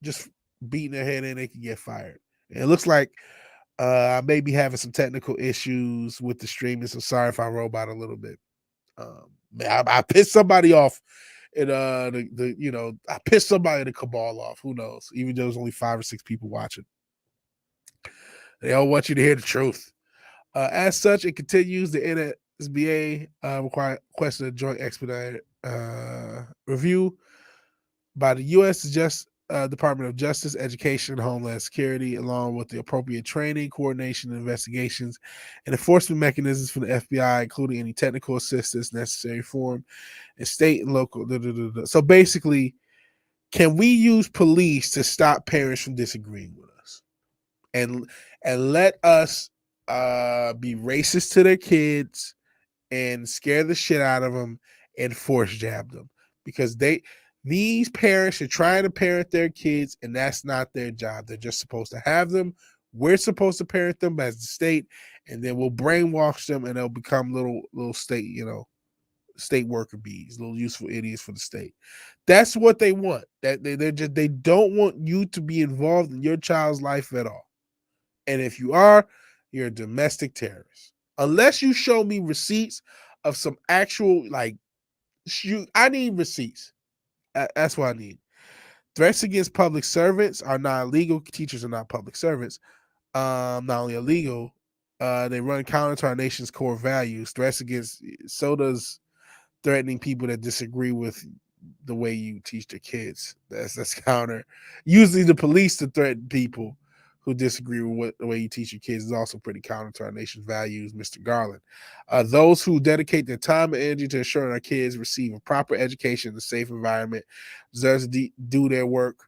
just beating their head in, they can get fired. And it looks like I may be having some technical issues with the streaming, so sorry if I robot a little bit. I pissed somebody off, and I pissed somebody in the cabal off. Who knows? Even though there's only 5 or 6 people watching, they all want you to hear the truth. As such, it continues. The NSBA requested a joint expedited review by the U.S. Department of Justice, Education, and Homeland Security, along with the appropriate training, coordination, investigations, and enforcement mechanisms for the FBI, including any technical assistance necessary for them, and state and local. So basically, can we use police to stop parents from disagreeing with us, and let us be racist to their kids and scare the shit out of them and force jab them because these parents are trying to parent their kids, and that's not their job. They're just supposed to have them. We're supposed to parent them as the state, and then we'll brainwash them, and they'll become little state, state worker bees, little useful idiots for the state. That's what they want. That they don't want you to be involved in your child's life at all. And if you are, you're a domestic terrorist. Unless you show me receipts of some actual I need receipts. That's what I need. Threats against public servants are not illegal. Teachers are not public servants. Not only illegal, they run counter to our nation's core values. Threats against so does threatening people that disagree with the way you teach their kids. That's counter. Usually the police to threaten people who disagree with the way you teach your kids is also pretty counter to our nation's values, Mr. Garland. Those who dedicate their time and energy to ensuring our kids receive a proper education in a safe environment deserves to do their work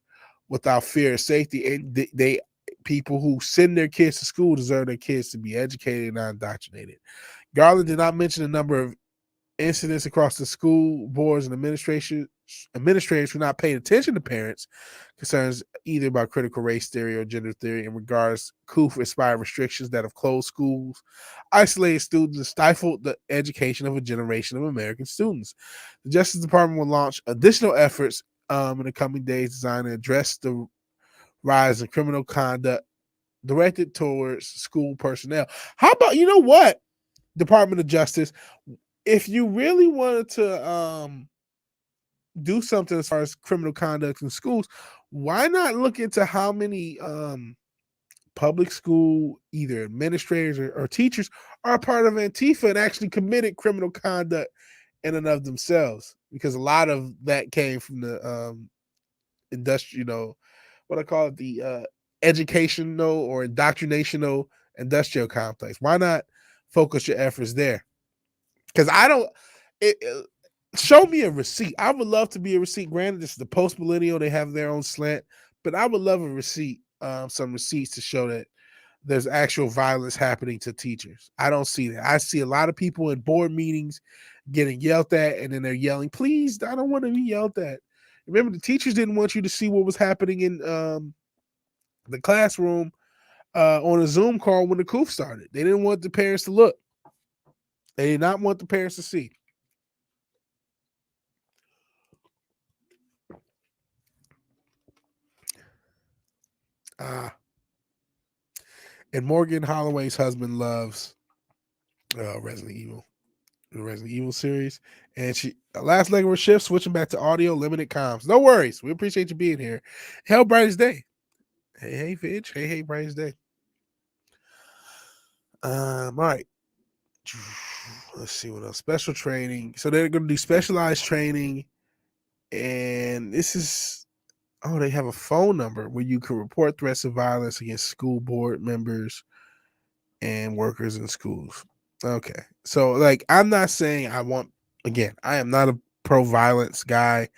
without fear of safety. And they people who send their kids to school deserve their kids to be educated and not indoctrinated. Garland did not mention the number of incidents across the school boards and administrators who not paying attention to parents concerns either about critical race theory or gender theory in regards COOF-inspired restrictions that have closed schools, isolated students, and stifled the education of a generation of American students. The Justice Department will launch additional efforts in the coming days designed to address the rise in criminal conduct directed towards school personnel. How about, what, Department of Justice, if you really wanted to do something as far as criminal conduct in schools, why not look into how many public school either administrators or teachers are a part of Antifa and actually committed criminal conduct in and of themselves? Because a lot of that came from the industrial, what I call it, the educational or indoctrinational industrial complex. Why not focus your efforts there? Because I don't. Show me a receipt. I would love to be a receipt. Granted, this is the post millennial; they have their own slant, but I would love a receipt, some receipts to show that there's actual violence happening to teachers. I don't see that. I see a lot of people in board meetings getting yelled at, and then they're yelling, "Please, I don't want to be yelled at." Remember, the teachers didn't want you to see what was happening in the classroom on a Zoom call when the COOF started. They didn't want the parents to look. They did not want the parents to see. And Morgan Holloway's husband loves Resident Evil, the Resident Evil series. And she last leg of her shift, switching back to audio limited comms. No worries. We appreciate you being here. Hell, brightest day. Hey, Fitch. Hey, brightest day. All right. Let's see what else. Special training. So they're going to do specialized training. And this is, they have a phone number where you can report threats of violence against school board members and workers in schools. Okay. So, I'm not saying I am not a pro-violence guy.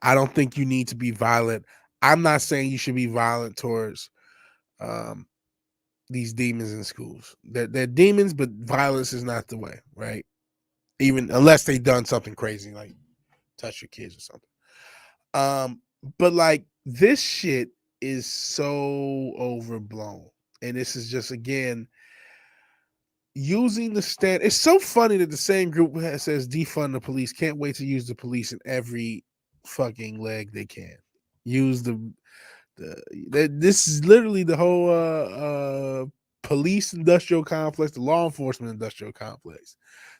I don't think you need to be violent. I'm not saying you should be violent towards these demons in schools. They're demons, but violence is not the way, right? Even unless they've done something crazy, like touch your kids or something. But this shit is so overblown. And this is just, again, using the stand. It's so funny that the same group that says defund the police can't wait to use the police in every fucking leg they can. Use this is literally the whole police industrial complex, the law enforcement industrial complex,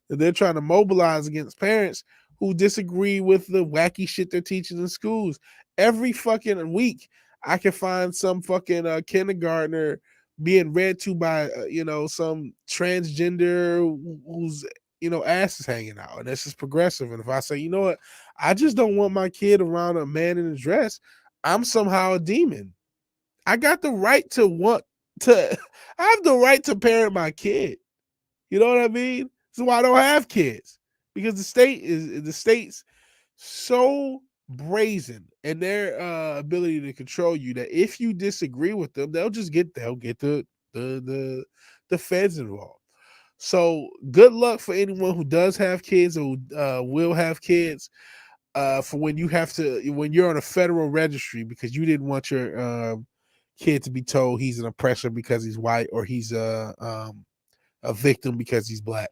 that they're trying to mobilize against parents who disagree with the wacky shit they're teaching in schools. Every fucking week, I can find some fucking kindergartner being read to by some transgender whose ass is hanging out, and this is progressive. And if I say, what, I just don't want my kid around a man in a dress, I'm somehow a demon. I got the right to want to. I have the right to parent my kid. You know what I mean? That's why I don't have kids, because the state's so brazen in their ability to control you that if you disagree with them, they'll get the feds involved. So good luck for anyone who does have kids or will have kids. For when you have to, when you're on a federal registry because you didn't want your kid to be told he's an oppressor because he's white, or he's a victim because he's black,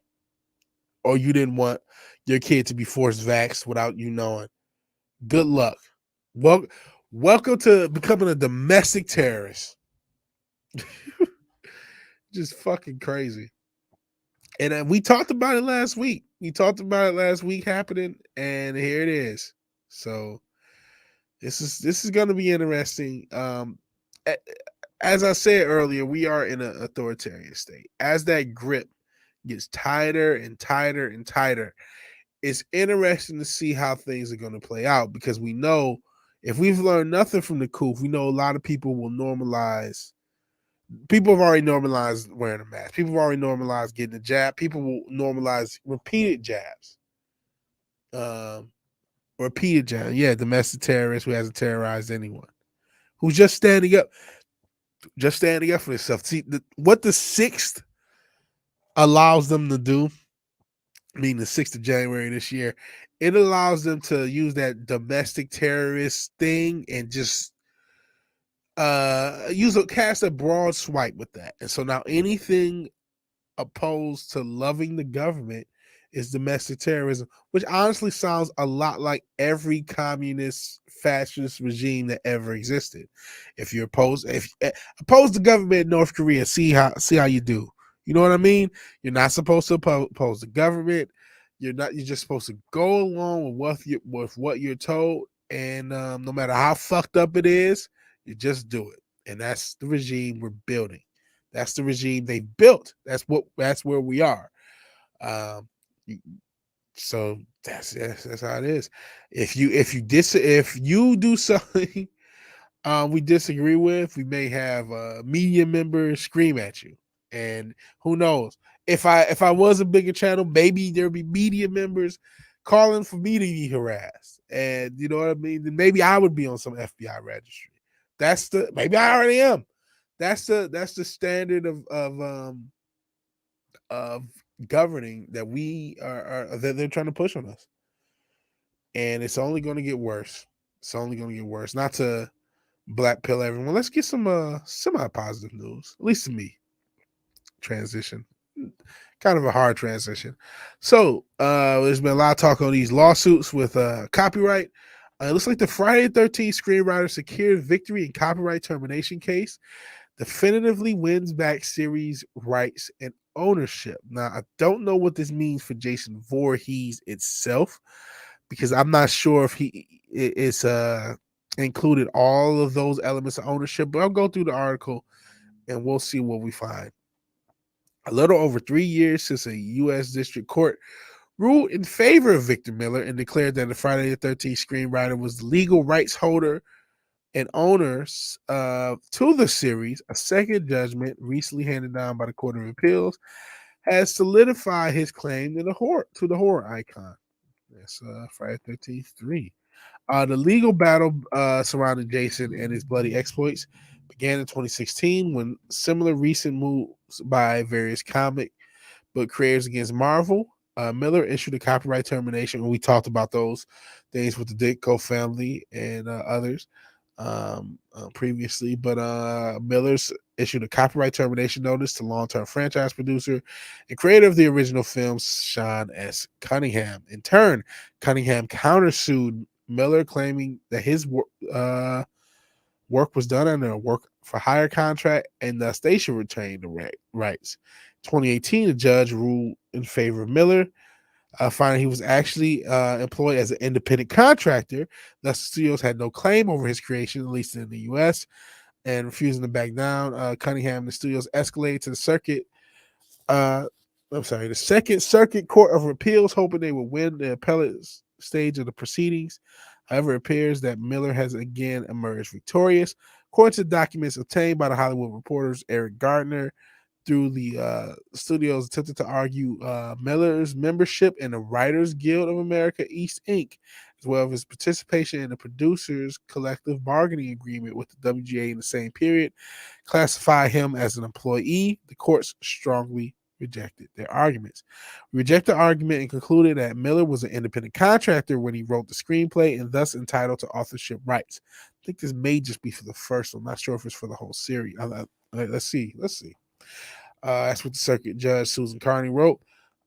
or you didn't want your kid to be forced vaxxed without you knowing. Good luck. Well, welcome to becoming a domestic terrorist. Just fucking crazy. And we talked about it last week. We talked about it last week happening, and here it is. So this is going to be interesting. As I said earlier, we are in an authoritarian state. As that grip gets tighter and tighter and tighter, it's interesting to see how things are going to play out, because we know if we've learned nothing from the coup, we know a lot of people will normalize. People have already normalized wearing a mask. People have already normalized getting a jab. People will normalize repeated jabs. Repeated jabs. Yeah, domestic terrorist who hasn't terrorized anyone, who's just standing up for themselves. See, what the 6th allows them to do, meaning the 6th of January this year, it allows them to use that domestic terrorist thing and just cast a broad swipe with that. And so now anything opposed to loving the government is domestic terrorism, which honestly sounds a lot like every communist fascist regime that ever existed. If you oppose the government in North Korea, see how you do. You know what I mean? You're not supposed to oppose the government. You're just supposed to go along with what you're told, and no matter how fucked up it is, you just do it. And that's the regime we're building. That's the regime they built. That's where we are. So that's how it is. If you do something we disagree with, we may have media members scream at you, and who knows? If I was a bigger channel, maybe there'd be media members calling for me to be harassed, and you know what I mean. Then maybe I would be on some FBI registry. Maybe I already am. That's the standard of governing that we are that they're trying to push on us, and it's only going to get worse. It's only going to get worse. Not to black pill everyone. Let's get some semi positive news, at least to me. Transition, kind of a hard transition. So there's been a lot of talk on these lawsuits with copyright. It looks like the Friday the 13th screenwriter secured victory in copyright termination case, definitively wins back series rights and ownership. Now, I don't know what this means for Jason Voorhees itself, because I'm not sure if he is included all of those elements of ownership, but I'll go through the article and we'll see what we find. A little over 3 years since a U.S. District Court ruled in favor of Victor Miller and declared that the Friday the 13th screenwriter was the legal rights holder and owners to the series. A second judgment recently handed down by the Court of Appeals has solidified his claim to the horror icon. That's Friday the 13th 3. The legal battle surrounding Jason and his bloody exploits began in 2016 when similar recent moves by various comic book creators against Marvel. Miller issued a copyright termination, and we talked about those things with the Ditko family and others previously. But Miller's issued a copyright termination notice to long-term franchise producer and creator of the original films, Sean S. Cunningham. In turn, Cunningham countersued Miller, claiming that his work was done under a work for hire contract and thus they should retain the rights. 2018, the judge ruled in favor of Miller, finding he was actually employed as an independent contractor. Thus, the studios had no claim over his creation, at least in the U.S., and refusing to back down. Cunningham and the studios escalated to the Second Circuit Court of Appeals, hoping they would win the appellate stage of the proceedings. However, it appears that Miller has again emerged victorious. According to documents obtained by the Hollywood Reporter's Eric Gardner, through the studios attempted to argue Miller's membership in the Writers Guild of America East Inc., as well as his participation in the producers' collective bargaining agreement with the WGA in the same period, classify him as an employee. The courts strongly rejected their arguments. We reject the argument and concluded that Miller was an independent contractor when he wrote the screenplay and thus entitled to authorship rights. I think this may just be for the first one. I'm not sure if it's for the whole series. Let's see. That's what the circuit judge Susan Carney wrote.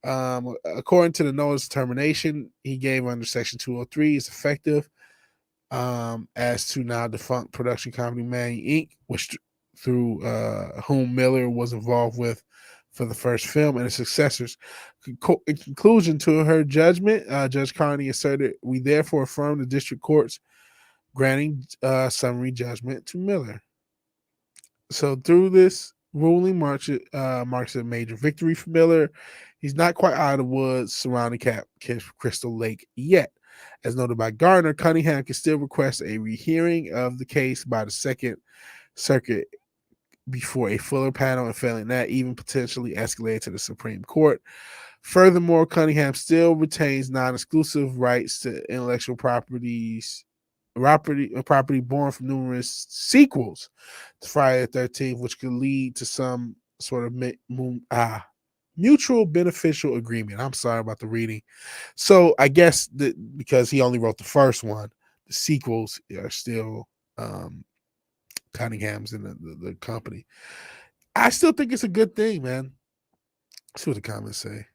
According to the notice of termination he gave under Section 203, is effective as to now defunct production company Manny Inc., which through whom Miller was involved with for the first film and its successors. In conclusion to her judgment, Judge Carney asserted, "We therefore affirm the district court's granting summary judgment to Miller." So through this ruling marks a major victory for Miller. He's not quite out of the woods surrounding Crystal Lake yet. As noted by Gardner, Cunningham can still request a rehearing of the case by the Second Circuit before a fuller panel, and failing that, even potentially escalate to the Supreme Court. Furthermore, Cunningham still retains non-exclusive rights to intellectual property born from numerous sequels to Friday the 13th, which could lead to some sort of mutual beneficial agreement. I'm sorry about the reading. So I guess that because he only wrote the first one, the sequels are still Cunningham's in the company. I still think it's a good thing, man. Let's see what the comments say.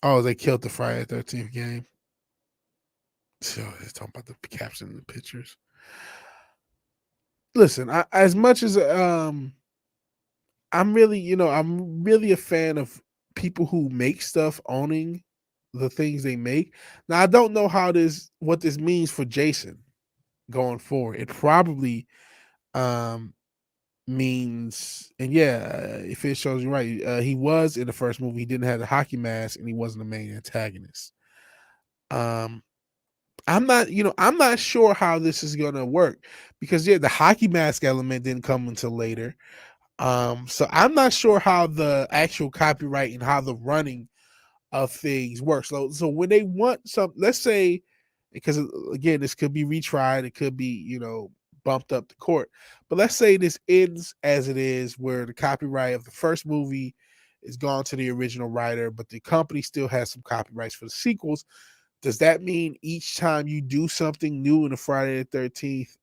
They killed the Friday the 13th game. So they're talking about the caption and the pictures. Listen, as much as I'm really a fan of people who make stuff owning the things they make. Now I don't know what this means for Jason going forward. It probably means, and if it shows you right, he was in the first movie. He didn't have the hockey mask, and he wasn't the main antagonist. I'm not sure how this is gonna work because the hockey mask element didn't come until later. So I'm not sure how the actual copyright and how the running of things works. So when they want let's say, because again, this could be retried, it could be, bumped up to court. But let's say this ends as it is, where the copyright of the first movie is gone to the original writer, but the company still has some copyrights for the sequels. Does that mean each time you do something new in the Friday the 13th,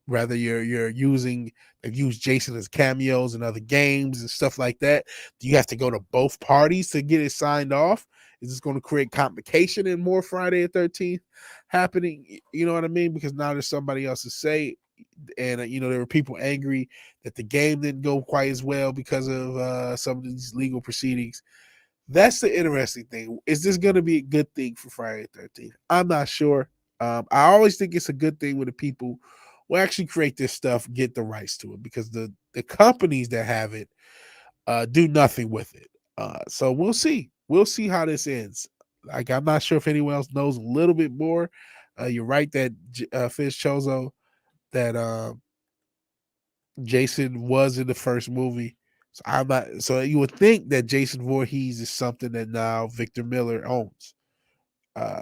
whether you're using, they've used Jason as cameos in other games and stuff like that, do you have to go to both parties to get it signed off? Is this going to create complication in more Friday the 13th happening? You know what I mean? Because now there's somebody else to say, and there were people angry that the game didn't go quite as well because of some of these legal proceedings. That's the interesting thing. Is this going to be a good thing for Friday the 13th? I'm not sure. I always think it's a good thing when the people who actually create this stuff get the rights to it, because the companies that have it do nothing with it. So we'll see. We'll see how this ends. Like, I'm not sure if anyone else knows a little bit more. You're right that Fish Chozo, that Jason was in the first movie. So I'm not. So you would think that Jason Voorhees is something that now Victor Miller owns.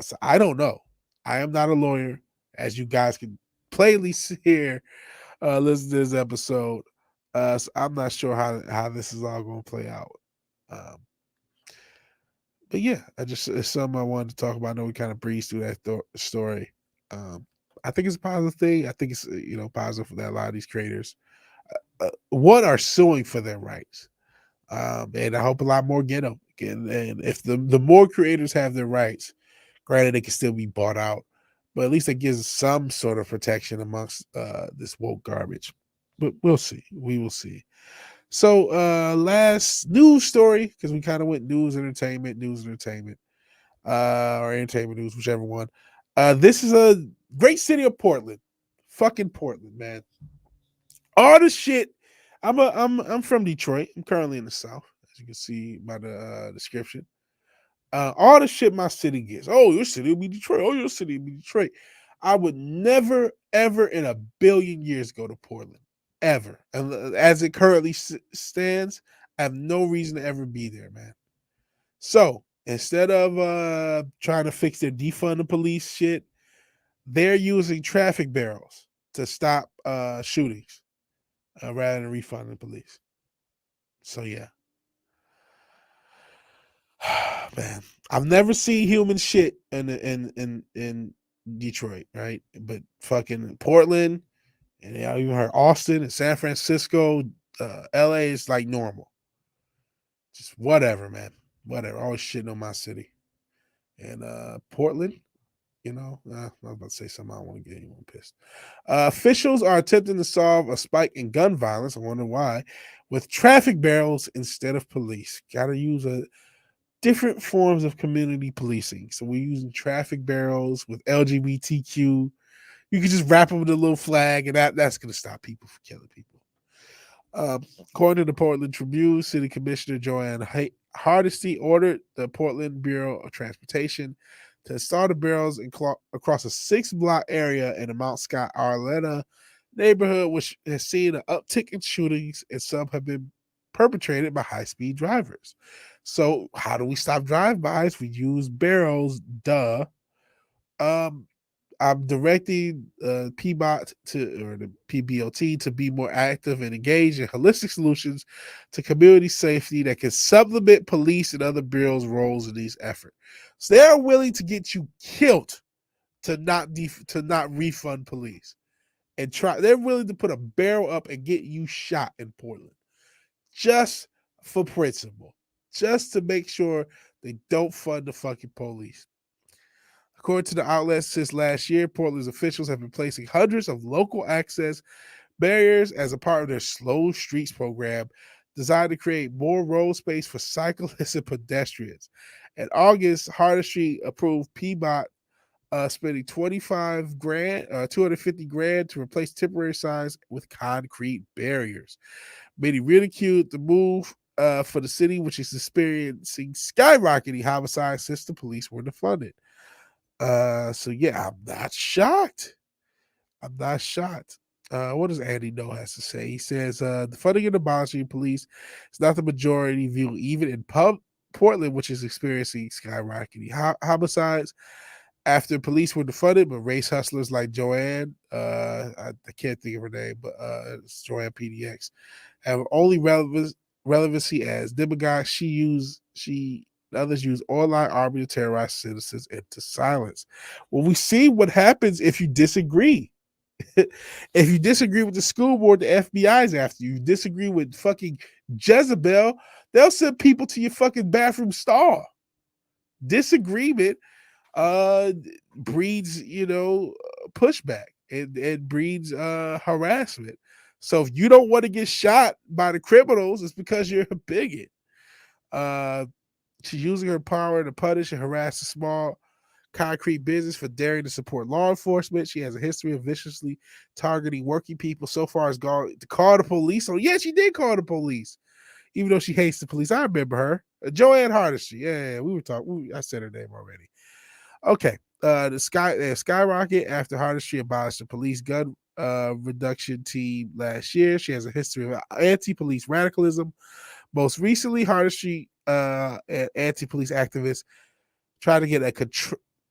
So I don't know. I am not a lawyer, as you guys can plainly hear. Listen to this episode. So I'm not sure how this is all going to play out. But it's something I wanted to talk about. I know we kind of breezed through that story. I think it's a positive thing. I think it's positive that a lot of these creators, one, are suing for their rights, and I hope a lot more get them. And if the more creators have their rights, granted they can still be bought out, but at least it gives some sort of protection amongst this woke garbage. But we'll see. We will see. So last news story, because we kind of went news, entertainment, or entertainment news, whichever one. This is a great city of Portland. Fucking Portland, man. All the shit. I'm from Detroit. I'm currently in the South, as you can see by the description. All the shit my city gets. Oh, your city will be Detroit. Oh, your city will be Detroit. I would never, ever in a billion years go to Portland. Ever. And as it currently stands, I have no reason to ever be there, man. So instead of trying to fix their defund the police shit, they're using traffic barrels to stop shootings. rather than refunding the police. So yeah, man, I've never seen human shit in Detroit, right? But fucking Portland, and I even heard Austin and San Francisco, LA is like normal. Just whatever, man. Whatever. Always shitting on my city. And Portland, I was about to say something. I don't want to get anyone pissed. Officials are attempting to solve a spike in gun violence. I wonder why, with traffic barrels instead of police. Got to use a different forms of community policing. So we're using traffic barrels with LGBTQ. You can just wrap them with a little flag, and that's going to stop people from killing people. According to the Portland Tribune, City Commissioner Joanne Hardesty ordered the Portland Bureau of Transportation to install the barrels across a 6-block area in the Mount Scott Arletta neighborhood, which has seen an uptick in shootings, and some have been perpetrated by high-speed drivers. So how do we stop drive-bys? We use barrels, duh. I'm directing PBOT or the PBOT to be more active and engaged in holistic solutions to community safety that can supplement police and other bureaus' roles in these efforts. So they are willing to get you killed to not refund police and try. They're willing to put a barrel up and get you shot in Portland just for principle, just to make sure they don't fund the fucking police. According to the outlet, since last year, Portland's officials have been placing hundreds of local access barriers as a part of their Slow Streets program, designed to create more road space for cyclists and pedestrians. In August, Hardesty approved PBOT spending 250 grand to replace temporary signs with concrete barriers. Many ridiculed the move for the city, which is experiencing skyrocketing homicides since the police were defunded. So yeah, I'm not shocked. I'm not shocked. What does Andy No has to say? He says the funding and abolishing police is not the majority view, even in Portland, which is experiencing skyrocketing homicides after police were defunded, but race hustlers like Joanne, I can't think of her name, but it's Joanne PDX, have only relevancy as demagogues. She others use online army to terrorize citizens into silence. Well, we see what happens if you disagree. If you disagree with the school board, the FBI's after you. You disagree with fucking Jezebel, they'll send people to your fucking bathroom stall. Disagreement breeds, pushback and breeds harassment. So if you don't want to get shot by the criminals, it's because you're a bigot. She's using her power to punish and harass a small concrete business for daring to support law enforcement. She has a history of viciously targeting working people. So far as gone to call the police. So yeah, she did call the police, even though she hates the police. I remember her, Joanne Hardesty. Yeah, we were talking. I said her name already. Okay, the skyrocket after Hardesty abolished the police gun reduction team last year. She has a history of anti-police radicalism. Most recently, Hardesty, an anti-police activist, tried to get a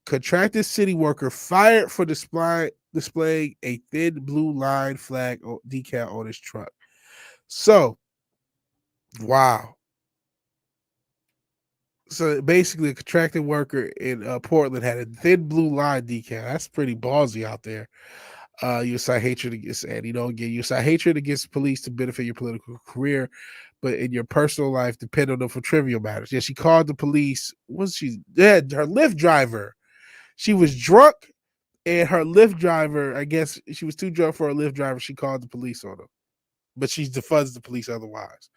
contracted city worker fired for displaying a thin blue line flag decal on his truck. So, wow. So basically, a contracted worker in Portland had a thin blue line decal. That's pretty ballsy out there. You cite hatred against, and again, you cite hatred against police to benefit your political career, but in your personal life, depend on them for trivial matters. Yeah, she called the police. Was she? Yeah, her Lyft driver. She was drunk, and her Lyft driver, I guess she was too drunk for her Lyft driver. She called the police on him, but she defunds the police otherwise.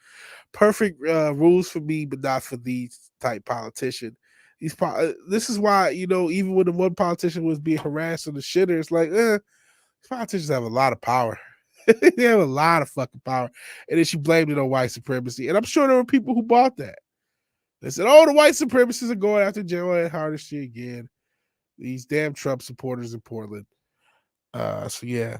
Perfect rules for me, but not for these type politician. This is why, even when the one politician was being harassed on the shitter, it's like, politicians have a lot of power. They have a lot of fucking power. And then she blamed it on white supremacy. And I'm sure there were people who bought that. They said, oh, the white supremacists are going after Joanne Hardesty again. These damn Trump supporters in Portland. So yeah.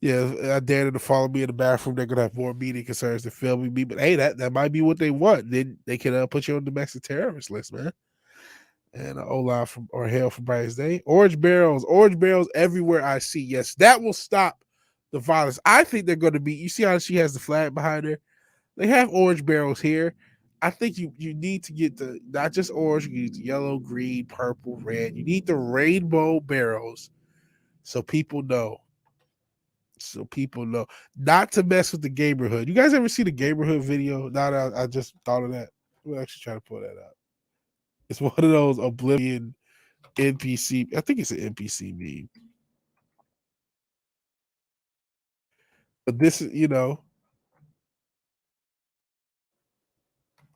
Yeah, I dare them to follow me in the bathroom. They're gonna have more media concerns than filming me. But hey, that might be what they want. Then they can put you on the domestic terrorist list, man. And Ola or Hail for Brightest Day. Orange barrels everywhere I see. Yes, that will stop the violence. I think they're going to be. You see how she has the flag behind her? They have orange barrels here. I think you need to get the not just orange, you need yellow, green, purple, red. You need the rainbow barrels so people know. So people know not to mess with the neighborhood. You guys ever see the neighborhood video? Now that I just thought of that. We'll actually try to pull that up. It's one of those Oblivion NPC. I think it's an NPC meme. But this is, yeah,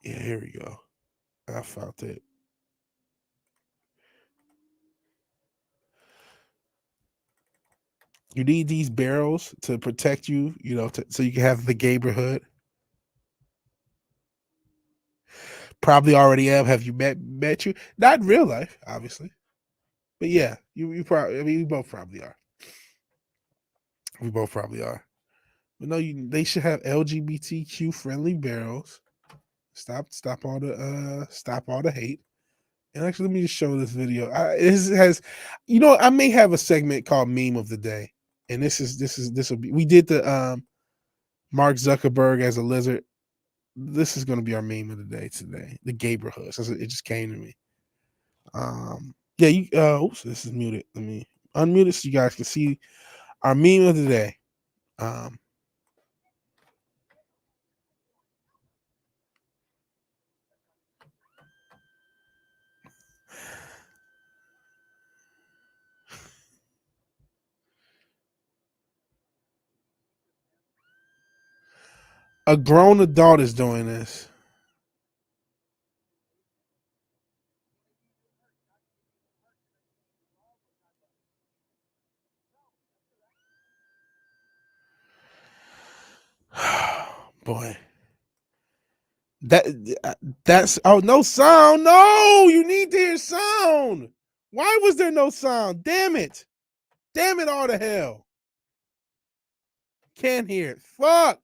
here we go. I found it. You need these barrels to protect you, so you can have the neighborhood. Probably already have you met you? Not in real life, obviously. But yeah, you probably, I mean, we both probably are. We both probably are. But no, they should have LGBTQ friendly barrels. Stop all the hate. And actually, let me just show this video. I may have a segment called Meme of the Day, and this will be. We did the Mark Zuckerberg as a lizard. This is going to be our meme of the day today. The neighborhood. So it just came to me. Yeah. Oops, this is muted. Let me unmute it so you guys can see our meme of the day. A grown adult is doing this. Boy. That's no sound. No, you need to hear sound. Why was there no sound? Damn it all to hell. Can't hear it. Fuck.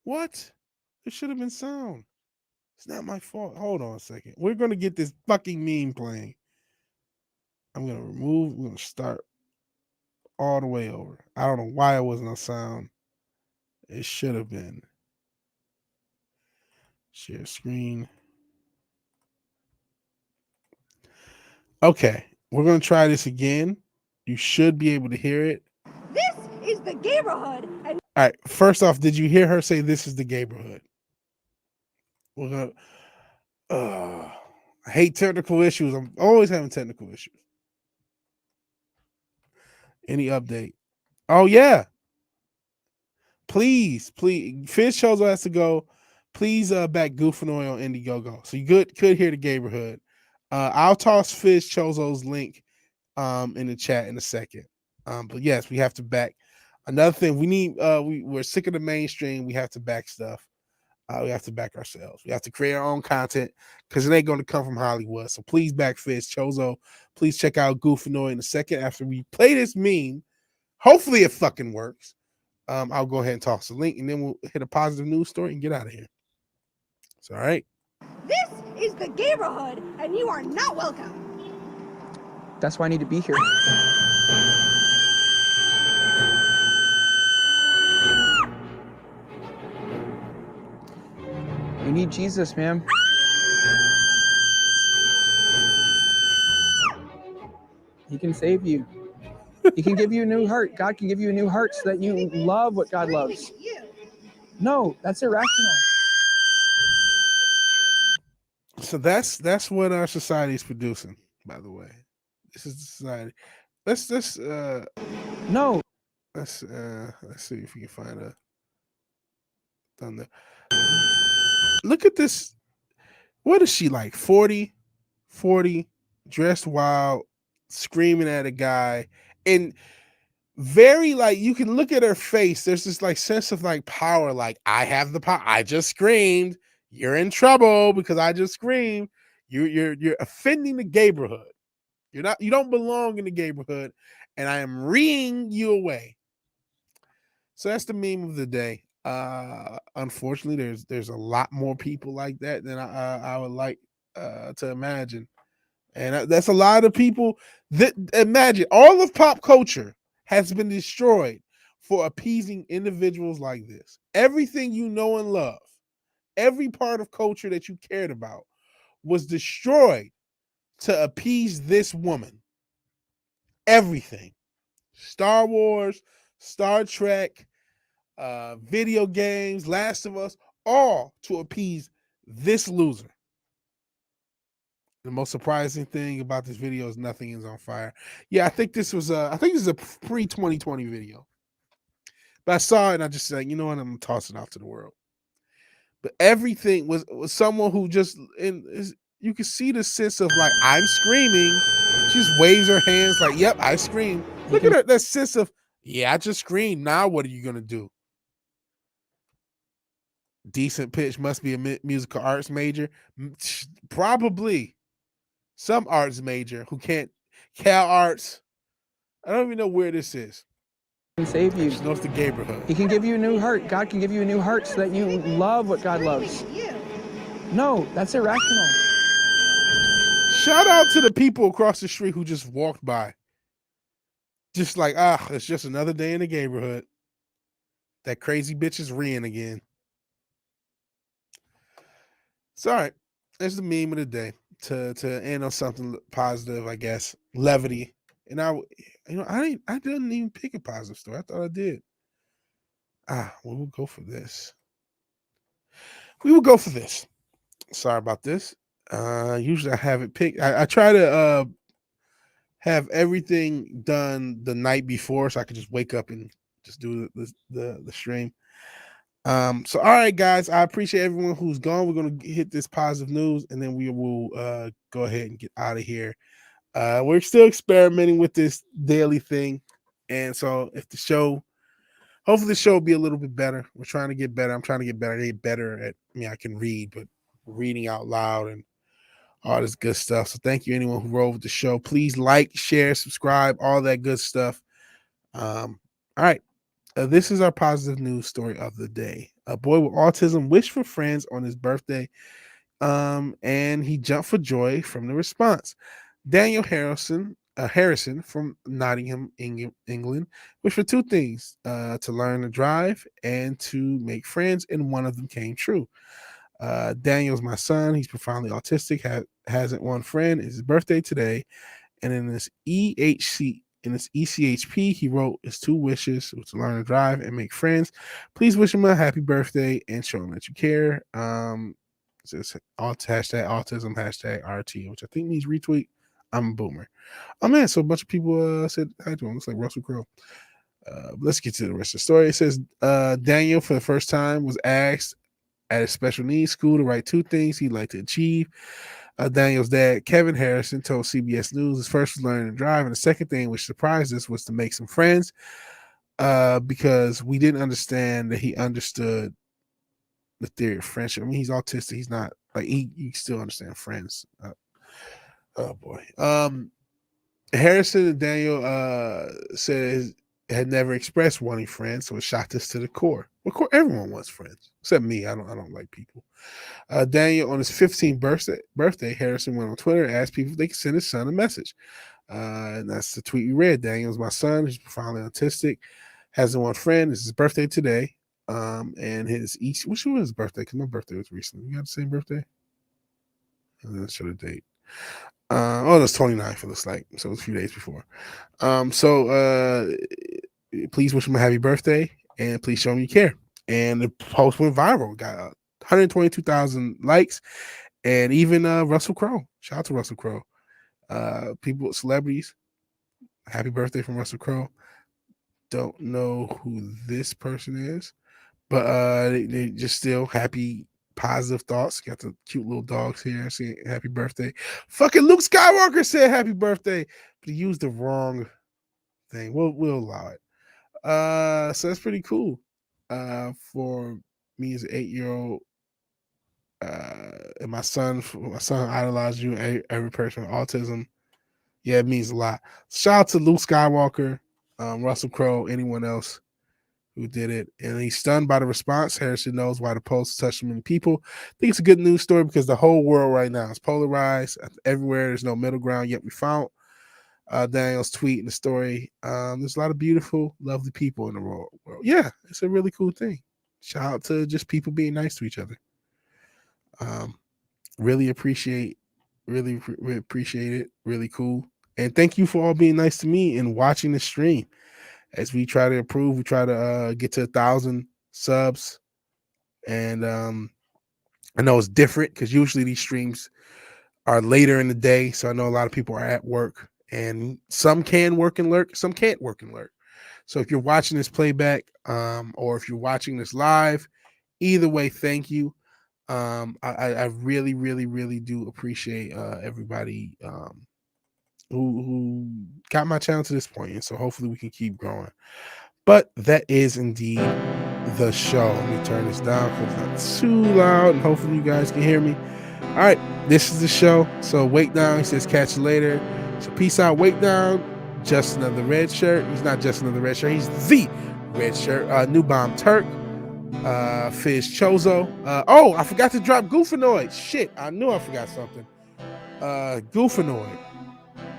What? There should have been sound. It's not my fault. Hold on a second. We're gonna get this fucking meme playing. I'm gonna start all the way over. I don't know why it wasn't no sound. It should have been. Share screen. Okay, we're gonna try this again. You should be able to hear it. This is the neighborhood. All right. First off, did you hear her say this is the neighborhood? We're gonna. I hate technical issues. I'm always having technical issues. Any update? Oh yeah. Please. Fizz Chozo has to go. Please back Goofanoy on Indiegogo. So you could hear the neighborhood. I'll toss Fizz Chozo's link in the chat in a second. But yes, we have to back. Another thing we need, we're sick of the mainstream. We have to back stuff. We have to back ourselves. We have to create our own content because it ain't going to come from Hollywood. So please back Fizz Chozo. Please check out Goofanoy in a second after we play this meme. Hopefully it fucking works. I'll go ahead and toss the link and then we'll hit a positive news story and get out of here. It's all right. This is the neighborhood, and you are not welcome. That's why I need to be here. You need Jesus, man. He can save you. He can give you a new heart. God can give you a new heart so that you love what God loves. No, that's irrational. So that's what our society is producing, by the way. This is the society. Let's No. Let's see if we can find a thunder. Look at this. What is she like? 40, dressed wild, screaming at a guy, and very like you can look at her face. There's this like sense of like power, like I have the power. I just screamed. You're in trouble because I just screamed. You're offending the neighborhood. You don't belong in the neighborhood, and I am reeing you away. So that's the meme of the day. Unfortunately, there's a lot more people like that than I would like to imagine, and that's a lot of people. That imagine all of pop culture has been destroyed for appeasing individuals like this. Everything you know and love, every part of culture that you cared about, was destroyed to appease this woman. Everything. Star Wars, Star Trek, video games, Last of Us, all to appease this loser. The most surprising thing about this video is nothing is on fire. Yeah, I think this is a pre-2020 video. But I saw it and I just said, you know what, I'm gonna toss it out to the world. But everything was someone who just you can see the sense of like, I'm screaming. She just waves her hands like, yep, I scream. Look at her, that sense of, yeah, I just screamed. Now what are you gonna do? Decent pitch, must be a musical arts major. Probably some arts major who can't. Cal Arts. I don't even know where this is. Can save you. Just know it's the neighborhood. He can give you a new heart. God can give you a new heart so that you love what God loves. No, that's irrational. Shout out to the people across the street who just walked by. Just like, it's just another day in the neighborhood. That crazy bitch is reeing again. It's all right. There's the meme of the day. To end on something positive, I guess. Levity. And I didn't even pick a positive story. I thought I did. We'll go for this. We will go for this. Sorry about this. Usually I have it picked. I try to have everything done the night before so I could just wake up and just do the stream. So all right, guys, I appreciate everyone who's gone. We're gonna hit this positive news and then we will go ahead and get out of here. We're still experimenting with this daily thing, and so if the show, hopefully the show will be a little bit better. We're trying to get better. I'm trying to get better at, I can read, but reading out loud and all this good stuff. So thank you anyone who rode with the show. Please like, share, subscribe, all that good stuff. All right. This is our positive news story of the day. A boy with autism wished for friends on his birthday, and he jumped for joy from the response. Daniel Harrison from Nottingham, England, wished for two things: to learn to drive and to make friends, and one of them came true. Daniel's my son. He's profoundly autistic, hasn't one friend. It's his birthday today, and in this ECHP, he wrote his two wishes to learn to drive and make friends. Please wish him a happy birthday and show him that you care. It's hashtag autism, hashtag RT, which I think means retweet. I'm a boomer. Oh man, so a bunch of people said hi to him. Looks like Russell Crowe. Let's get to the rest of the story. It says Daniel, for the first time, was asked at a special needs school to write two things he'd like to achieve. Daniel's dad, Kevin Harrison, told CBS News his first was learning to drive, and the second thing, which surprised us, was to make some friends, because we didn't understand that he understood the theory of friendship. I mean, he's autistic. He's not like you still understand friends. Oh boy. Harrison and Daniel said had never expressed wanting friends, so it shocked us to the core. Of course, everyone wants friends, except me. I don't like people. Daniel, on his 15th birthday, Harrison went on Twitter and asked people if they could send his son a message. And that's the tweet we read. Daniel's my son. He's profoundly autistic. Hasn't one friend. It's his birthday today. And which was his birthday? Because my birthday was recently. We got the same birthday. And then show the date. That's 29th, it looks like. So it was a few days before. Please wish him a happy birthday and please show him you care. And the post went viral, got 122,000 likes, and even Russell Crowe. Shout out to Russell Crowe. People, celebrities, happy birthday from Russell Crowe. Don't know who this person is, but they just still happy, positive thoughts. Got the cute little dogs here saying happy birthday. Fucking Luke Skywalker said happy birthday, but he used the wrong thing. We'll allow it. So that's pretty cool. For me as an 8-year-old, and my son idolized you. Every person with autism, it means a lot. Shout out to Luke Skywalker, Russell Crowe, anyone else who did it, and he's stunned by the response. Harrison knows why the post touched so many people. I think it's a good news story because the whole world right now is polarized everywhere. There's no middle ground yet. We found Daniel's tweet and the story. There's a lot of beautiful, lovely people in the world. Yeah, it's a really cool thing. Shout out to just people being nice to each other. Really appreciate it. Really cool. And thank you for all being nice to me and watching the stream. As we try to improve, we try to get to 1,000 subs. And I know it's different because usually these streams are later in the day. So I know a lot of people are at work, and some can work and lurk, some can't work and lurk. So if you're watching this playback, or if you're watching this live, either way, thank you. I really, really, really do appreciate everybody who got my channel to this point, and so hopefully we can keep growing. But that is indeed the show. Let me turn this down because it's not too loud, and hopefully you guys can hear me. All right, this is the show. So Wait Down, he says catch you later. So peace out, Wait Down. Just another red shirt. He's not just another red shirt. He's the red shirt. New Bomb Turk. Fizz Chozo. Oh, I forgot to drop Goofanoid. Shit, I knew I forgot something. Goofanoid.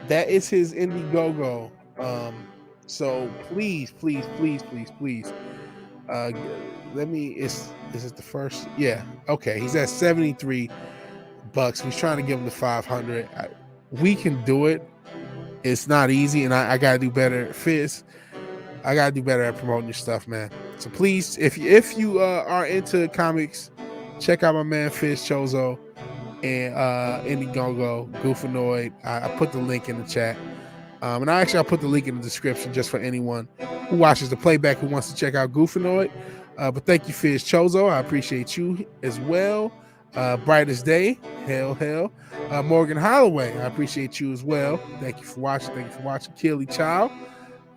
That is his Indiegogo. So please. Let me. Is it the first? Yeah. Okay. He's at $73. He's trying to give him the 500. We can do it. It's not easy, and I gotta do better. Fizz, I gotta do better at promoting your stuff, man. So please, if you are into comics, check out my man Fizz Chozo and Indiegogo, Goofanoid. I put the link in the chat. And I'll put the link in the description just for anyone who watches the playback who wants to check out Goofanoid. But thank you, Fizz Chozo. I appreciate you as well. Brightest Day, hell. Morgan Holloway, I appreciate you as well. Thank you for watching. Keely Child.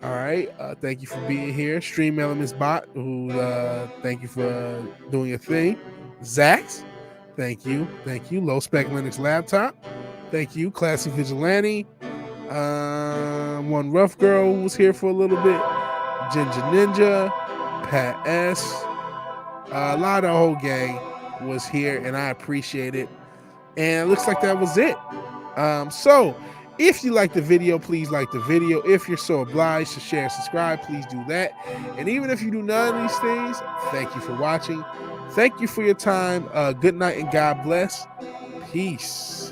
All right. Thank you for being here. Stream Elements Bot, who thank you for doing your thing. Zax, thank you. Low Spec Linux Laptop. Thank you. Classic Vigilante. One Rough Girl was here for a little bit. Ginger Ninja, Pat S. A lot of the whole gang was here, and I appreciate it. And it looks like that was it. So if you like the video, please like the video. If you're so obliged to share and subscribe, please do that. And even if you do none of these things, thank you for watching. Thank you for your time. Good night and God bless. Peace.